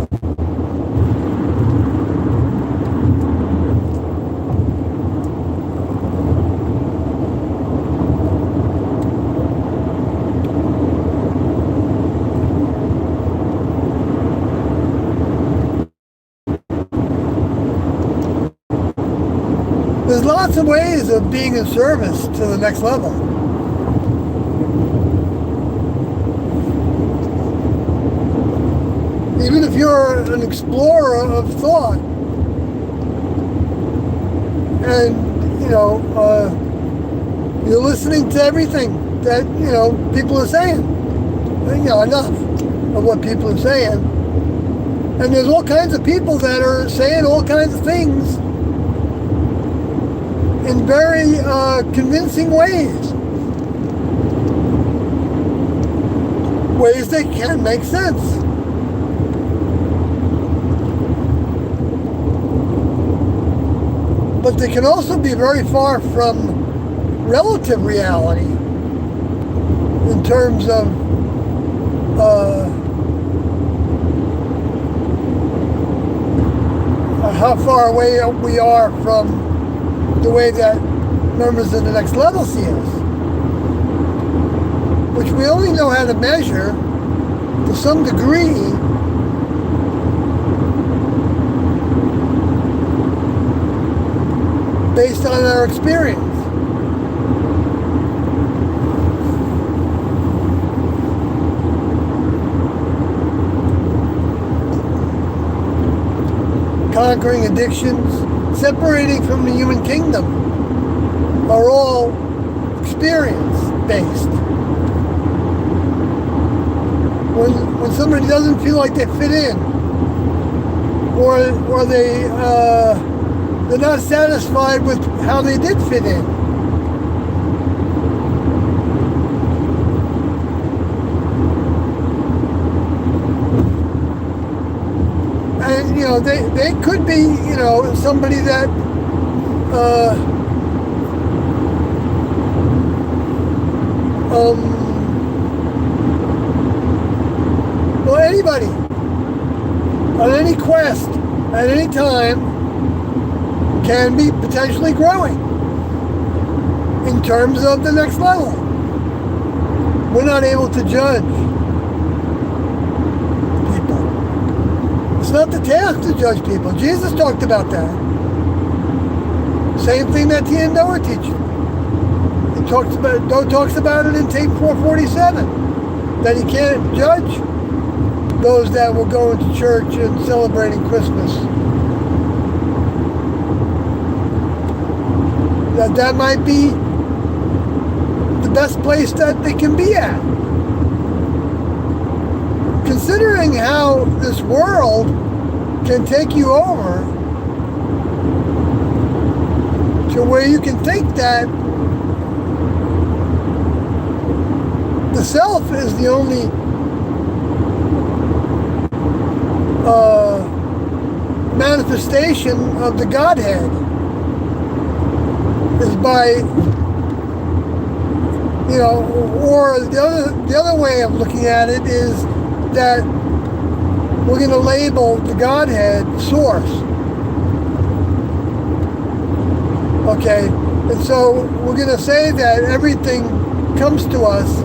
There's lots of ways of being in service to the next level. Even if you're an explorer of thought, and you're listening to everything that people are saying, enough of what people are saying, and there's all kinds of people that are saying all kinds of things in very convincing ways that can make sense. But they can also be very far from relative reality in terms of how far away we are from the way that members of the next level see us, which we only know how to measure to some degree based on our experience. Conquering addictions, separating from the human kingdom, are all experience-based. When somebody doesn't feel like they fit in, or they're not satisfied with how they did fit in, and they could be somebody that anybody on any quest at any time can be potentially growing in terms of the next level. We're not able to judge people. It's not the task to judge people. Jesus talked about that. Same thing that Tiendo are teaching. He talks about it in tape 447, that he can't judge those that will go into church and celebrating Christmas. That might be the best place that they can be at. Considering how this world can take you over to where you can think that the self is the only manifestation of the Godhead, is by, or the other way of looking at it is that we're going to label the Godhead source, Okay, and so we're going to say that everything comes to us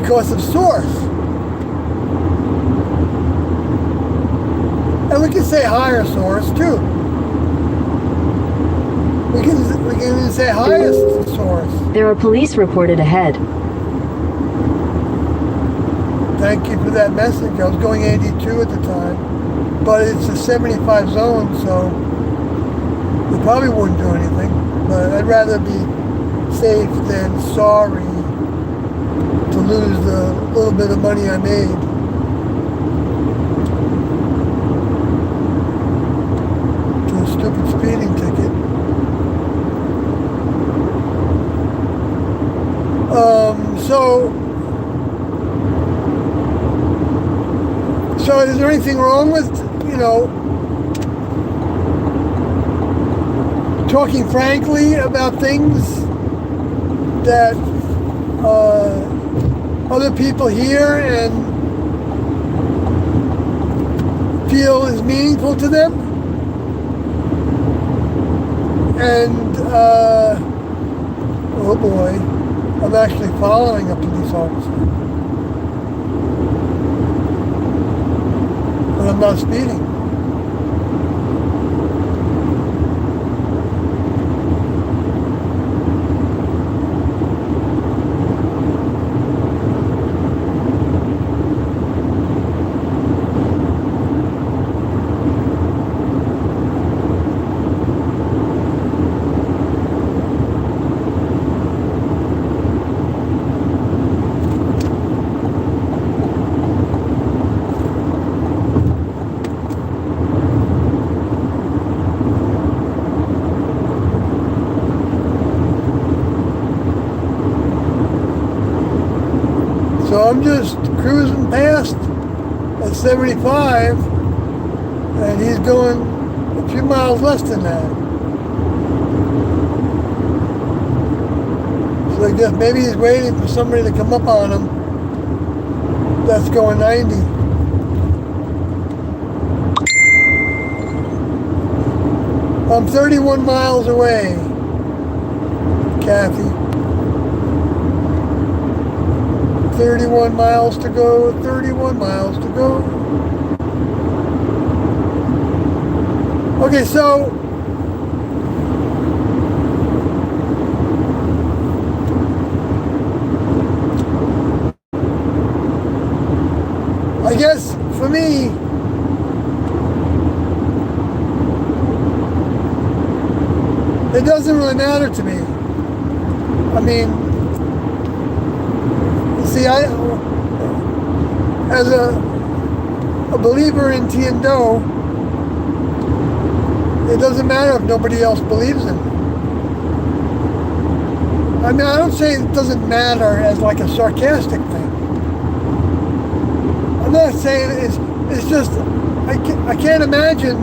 because of source. And we can say higher source too. We can even say highest source. There are police reported ahead. Thank you for that message. I was going 82 at the time, but it's a 75 zone, so we probably wouldn't do anything. But I'd rather be safe than sorry to lose the little bit of money I made. To a stupid speeding ticket. So is there anything wrong with, talking frankly about things that other people hear and feel is meaningful to them? And, oh boy, I'm actually following a police officer. But I'm not speeding. So I'm just cruising past at 75, and he's going a few miles less than that. So I guess maybe he's waiting for somebody to come up on him that's going 90. I'm 31 miles away, Kathy. 31 miles to go, 31 miles to go. Okay, so I guess for me, it doesn't really matter to me. I mean, see, as a believer in Tiendo, it doesn't matter if nobody else believes in it. I mean, I don't say it doesn't matter as like a sarcastic thing. I'm not saying it's just, I can't imagine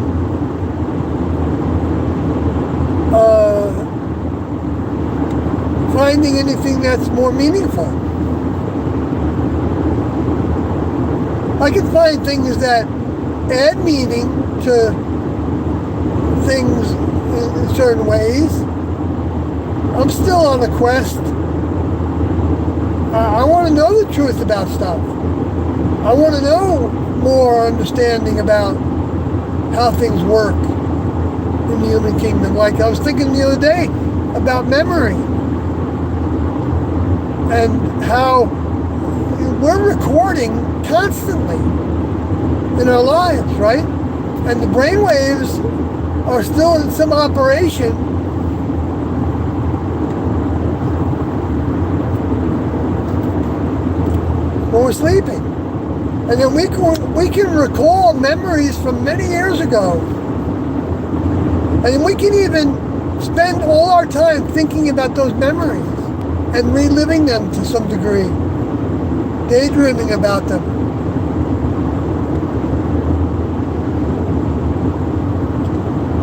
finding anything that's more meaningful. I can find things that add meaning to things in certain ways. I'm still on the quest. I want to know the truth about stuff. I want to know more understanding about how things work in the human kingdom. Like I was thinking the other day about memory and how we're recording constantly in our lives, right? And the brain waves are still in some operation. When we're sleeping. And then we can recall memories from many years ago. And we can even spend all our time thinking about those memories and reliving them to some degree. Daydreaming about them.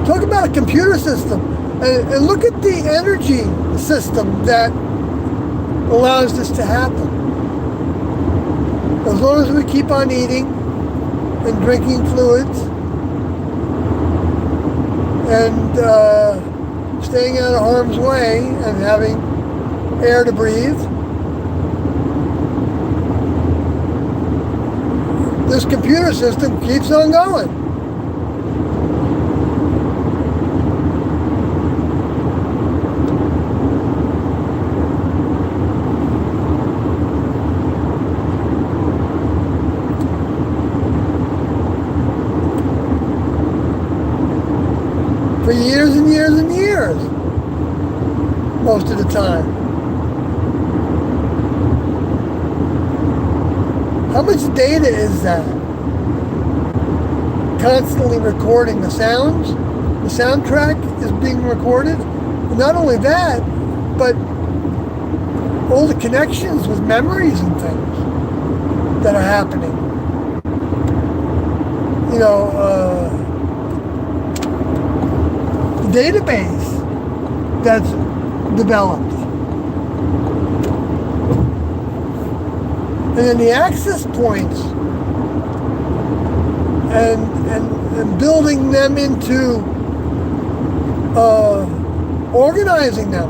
Talk about a computer system and look at the energy system that allows this to happen. As long as we keep on eating and drinking fluids and staying out of harm's way and having air to breathe. This computer system keeps on going. For years and years and years, most of the time. How much data is that? Constantly recording the sounds. The soundtrack is being recorded. And not only that, but all the connections with memories and things that are happening. You know, database that's developed. And then the access points and building them into organizing them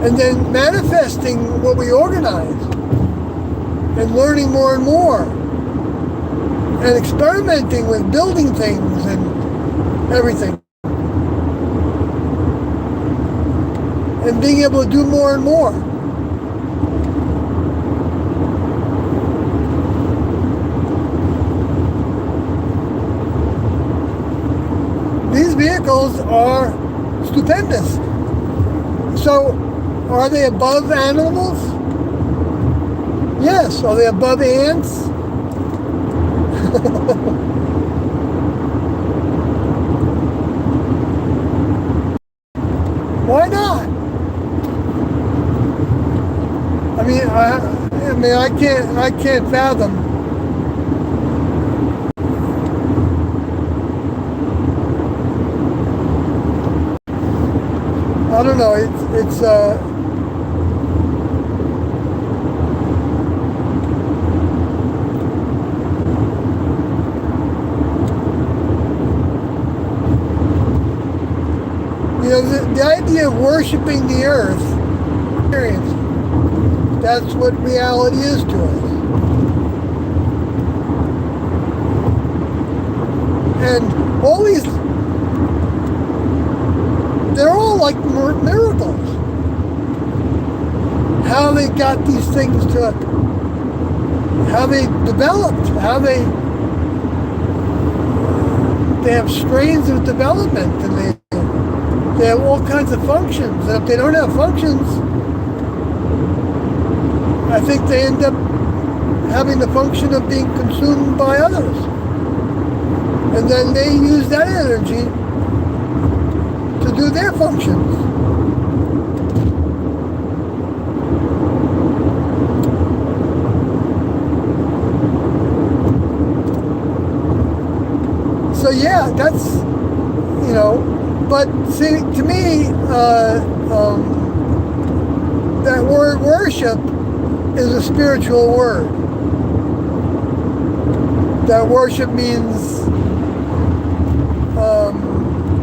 and then manifesting what we organize and learning more and more and experimenting with building things and everything. And being able to do more and more. These vehicles are stupendous. So, are they above animals? Yes. Are they above ants? Why not? I can't fathom. I don't know. It's you know, the idea of worshiping the earth, experience. That's what reality is to us. And all these, they're all like miracles. How they got these things to, how they developed, how they have strains of development, and they have all kinds of functions. And if they don't have functions, I think they end up having the function of being consumed by others. And then they use that energy to do their functions. So yeah, that's, you know, but see, to me, that word worship is a spiritual word. That worship means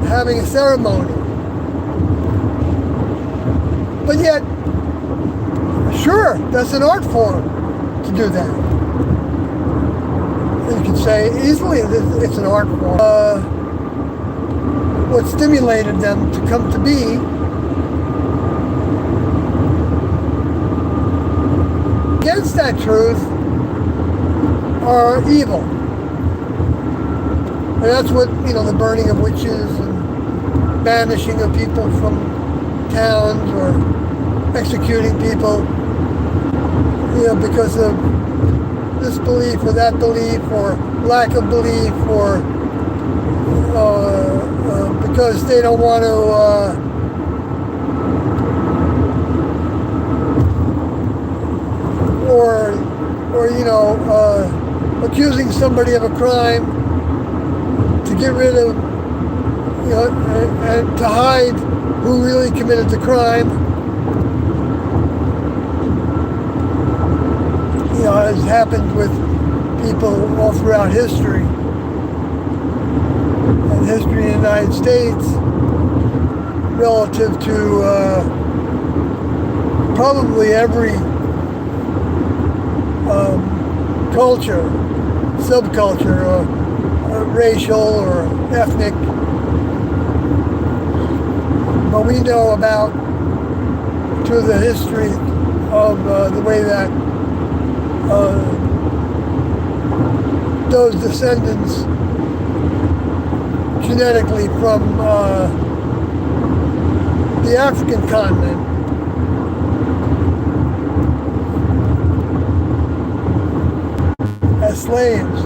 having a ceremony. But yet, sure, that's an art form to do that. You could say easily it's an art form. What stimulated them to come to be against that truth are evil. And that's what, you know, the burning of witches and banishing of people from towns or executing people, you know, because of this belief or that belief or lack of belief or because they don't want to or you know, accusing somebody of a crime to get rid of, you know, and to hide who really committed the crime. You know, as happened with people all throughout history, and history in the United States. relative to probably every culture, subculture, racial or ethnic. But we know about, through the history of the way that those descendants genetically from the African continent as slaves.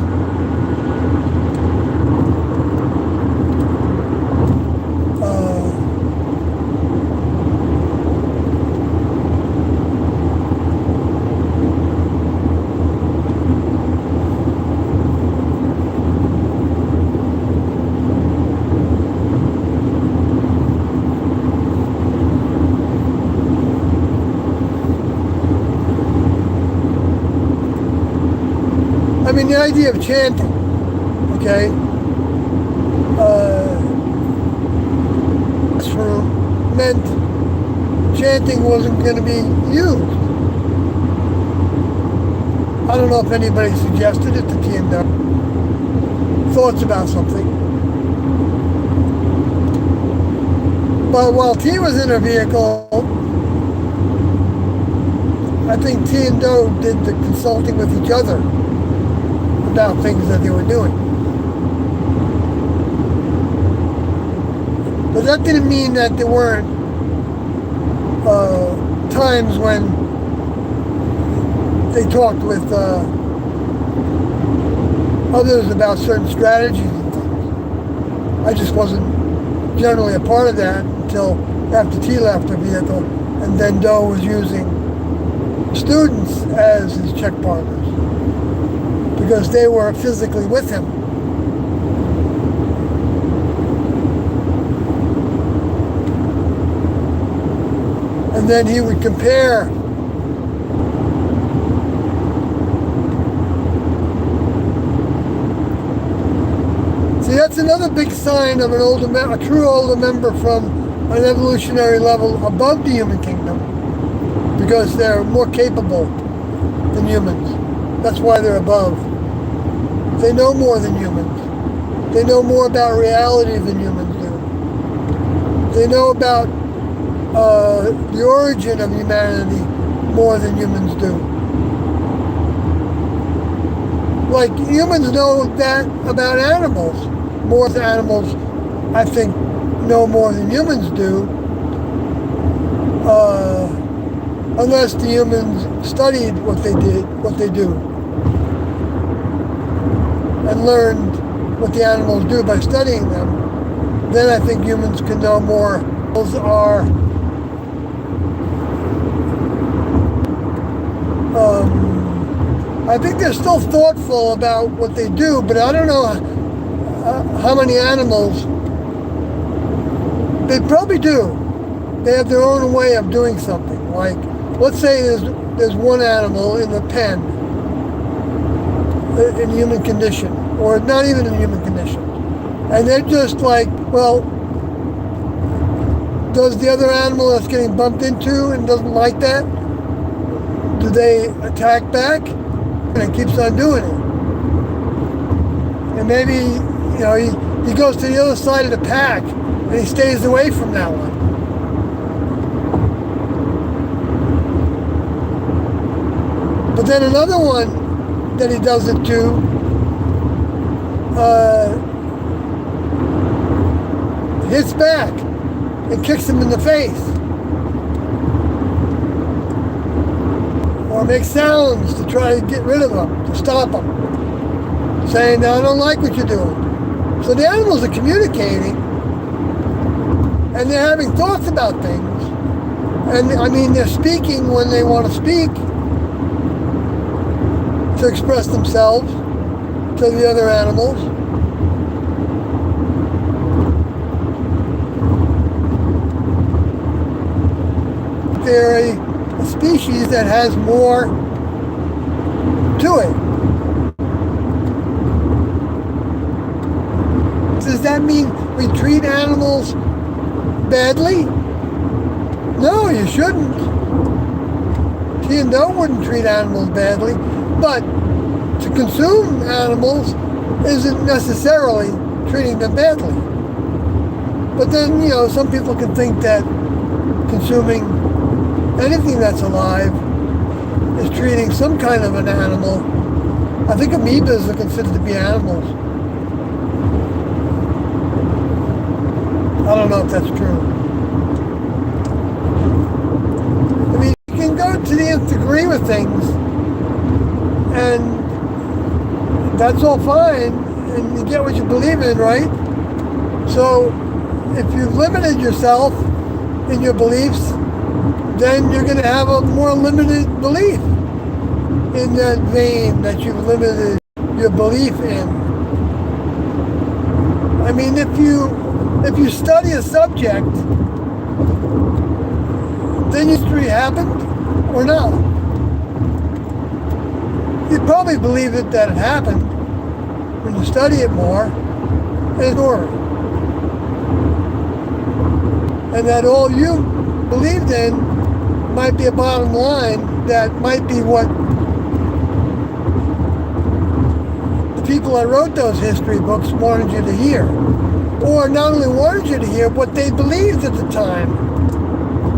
I mean, the idea of chanting, okay, meant chanting wasn't going to be used. I don't know if anybody suggested it to TNW. Thoughts about something. But while T was in her vehicle, I think T and Doe did the consulting with each other about things that they were doing. But that didn't mean that there weren't times when they talked with others about certain strategies and things. I just wasn't generally a part of that until after T left the vehicle, and then Doe was using students as his check partners because they were physically with him. And then he would compare See, that's another big sign of a true older member from an evolutionary level above the human kingdom, because they're more capable than humans. That's why they're above. They know more than humans. They know more about reality than humans do. They know about the origin of humanity more than humans do. Like, humans know that about animals. More animals, I think, know more than humans do, unless the humans studied what they do, and learned what the animals do by studying them. Then I think humans can know more. Those are I think they're still thoughtful about what they do, but I don't know how many animals. They probably do. They have their own way of doing something. Like, let's say there's one animal in the pen in human condition, or not even in human condition, and they're just like, well, does the other animal that's getting bumped into and doesn't like that, do they attack back? And it keeps on doing it. And maybe, he goes to the other side of the pack and he stays away from that one. But then another one that he does it to, hits back and kicks him in the face. Or makes sounds to try to get rid of them, to stop them. Saying, no, I don't like what you're doing. So the animals are communicating, and they're having thoughts about things. And I mean, they're speaking when they want to speak, to express themselves to the other animals. They're a species that has more to it. Does that mean we treat animals badly? No, you shouldn't. TNO wouldn't treat animals badly, but to consume animals isn't necessarily treating them badly. But then, some people can think that consuming anything that's alive is treating some kind of an animal. I think amoebas are considered to be animals. I don't know if that's true. I mean, you can go to the nth degree with things, and that's all fine, and you get what you believe in, right? So if you've limited yourself in your beliefs, then you're going to have a more limited belief in that vein that you've limited your belief in. I mean, if you study a subject, then history happened or not. You probably believe that it happened when you study it more, and more. And that all you believed in might be a bottom line that might be what the people that wrote those history books wanted you to hear. Or not only wanted you to hear, what they believed at the time,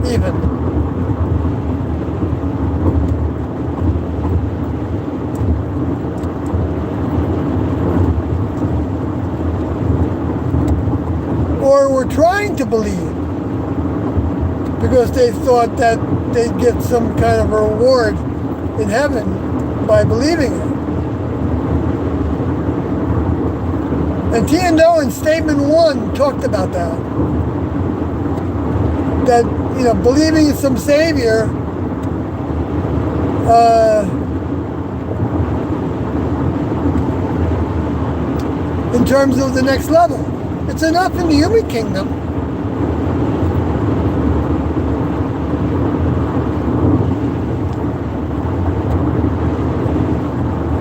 even. Or were trying to believe, because they thought that they'd get some kind of a reward in heaven by believing it. And TNO in Statement 1 talked about that. That, believing in some savior in terms of the next level. It's enough in the human kingdom.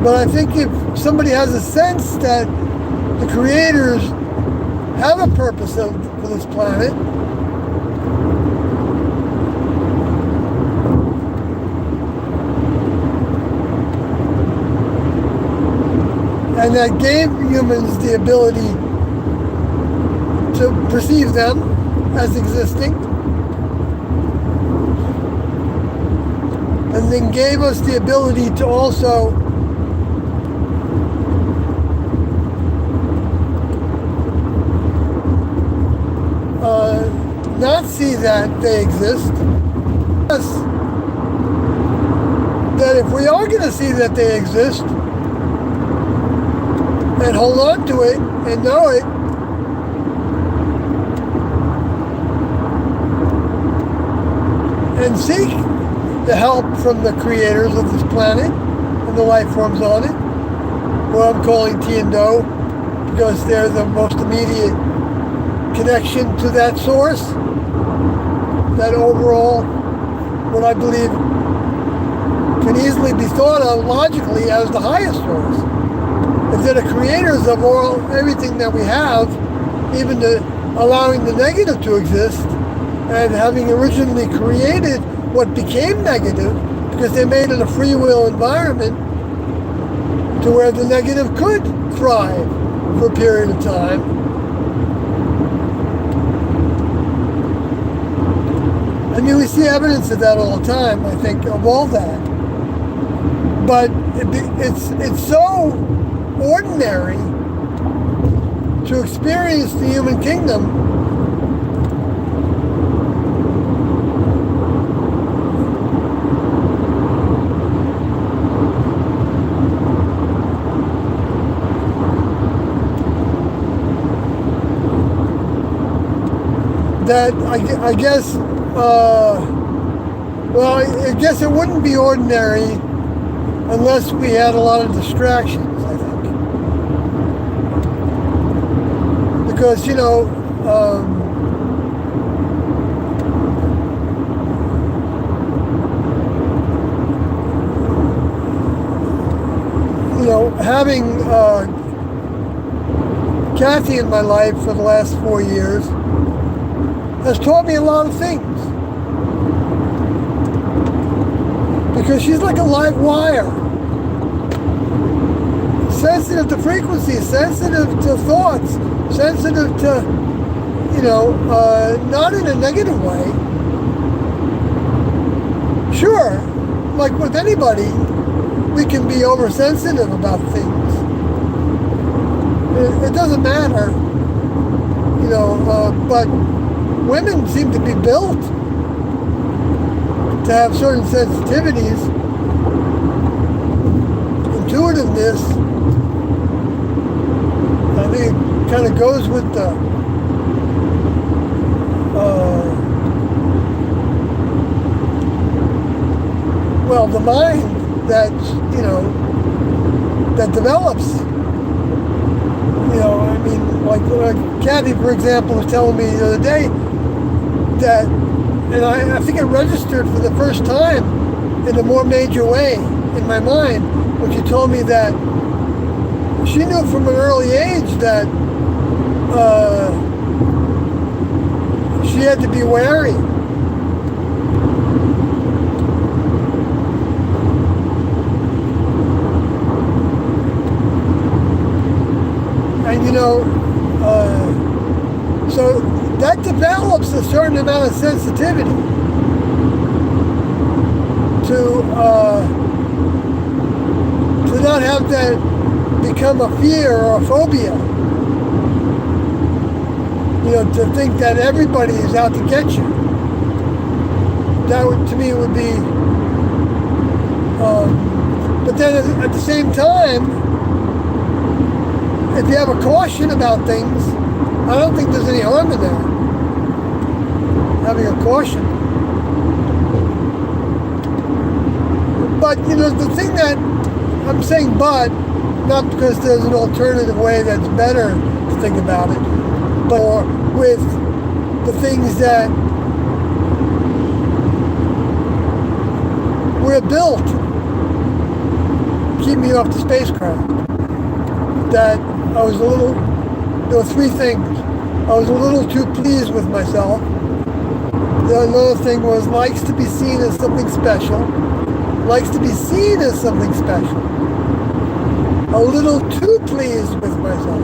But I think if somebody has a sense that the creators have a purpose for this planet, and that gave humans the ability to perceive them as existing, and then gave us the ability to also not see that they exist. Yes, that if we are going to see that they exist and hold on to it and know it, and seek the help from the creators of this planet and the life forms on it, who I'm calling TNO because they're the most immediate connection to that source, that overall, what I believe can easily be thought of logically as the highest source. If they're the creators of everything that we have, even allowing the negative to exist, and having originally created what became negative, because they made it a free will environment to where the negative could thrive for a period of time. I mean, we see evidence of that all the time, I think, of all that. But it's so ordinary to experience the human kingdom that I guess, I guess it wouldn't be ordinary unless we had a lot of distractions, I think. Because, having Kathy in my life for the last 4 years, has taught me a lot of things. Because she's like a live wire. Sensitive to frequencies, sensitive to thoughts, sensitive to, not in a negative way. Sure, like with anybody, we can be oversensitive about things. It doesn't matter, but women seem to be built to have certain sensitivities, intuitiveness. I think it kind of goes with the the mind that that develops. Like Kathy, for example, was telling me the other day that, and I think it registered for the first time in a more major way in my mind when she told me that she knew from an early age that she had to be wary. And so that develops a certain amount of sensitivity to not have that become a fear or a phobia. To think that everybody is out to get you. That would, to me, would be. But then at the same time, if you have a caution about things, I don't think there's any harm in that. Having a caution. But, the thing that I'm saying not because there's an alternative way that's better to think about it, but with the things that we're built keep me off the spacecraft. That there were three things. I was a little too pleased with myself. Another thing was likes to be seen as something special. Likes to be seen as something special. A little too pleased with myself.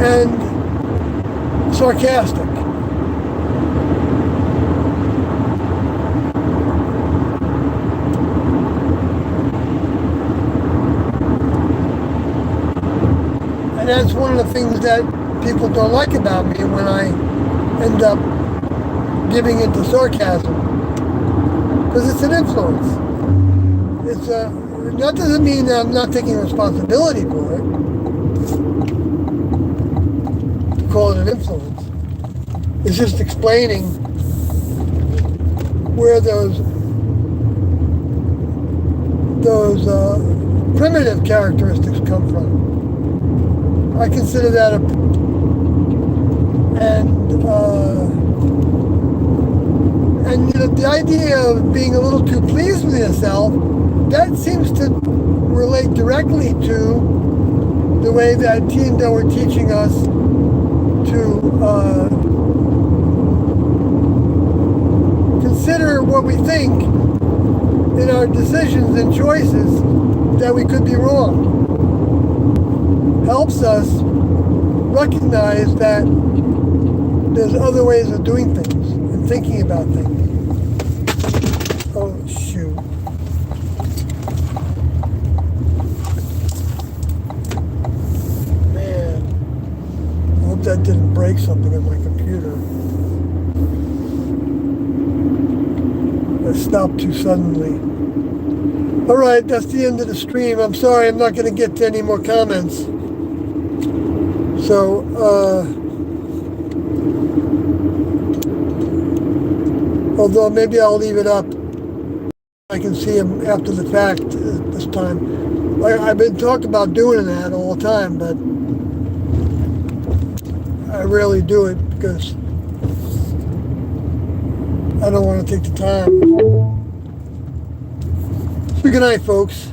And sarcastic. And that's one of the things that people don't like about me when I end up giving into sarcasm. Because it's an influence. That doesn't mean that I'm not taking responsibility for it. To call it an influence. It's just explaining where those primitive characteristics come from. I consider that the idea of being a little too pleased with yourself, that seems to relate directly to the way that Tindo were teaching us to consider what we think in our decisions and choices that we could be wrong. Helps us recognize that there's other ways of doing things and thinking about things. Oh, shoot. Man. I hope that didn't break something on my computer. I stopped too suddenly. All right, that's the end of the stream. I'm sorry, I'm not going to get to any more comments. So, although maybe I'll leave it up. I can see him after the fact this time. I've been talking about doing that all the time, but I rarely do it because I don't want to take the time. So good night, folks.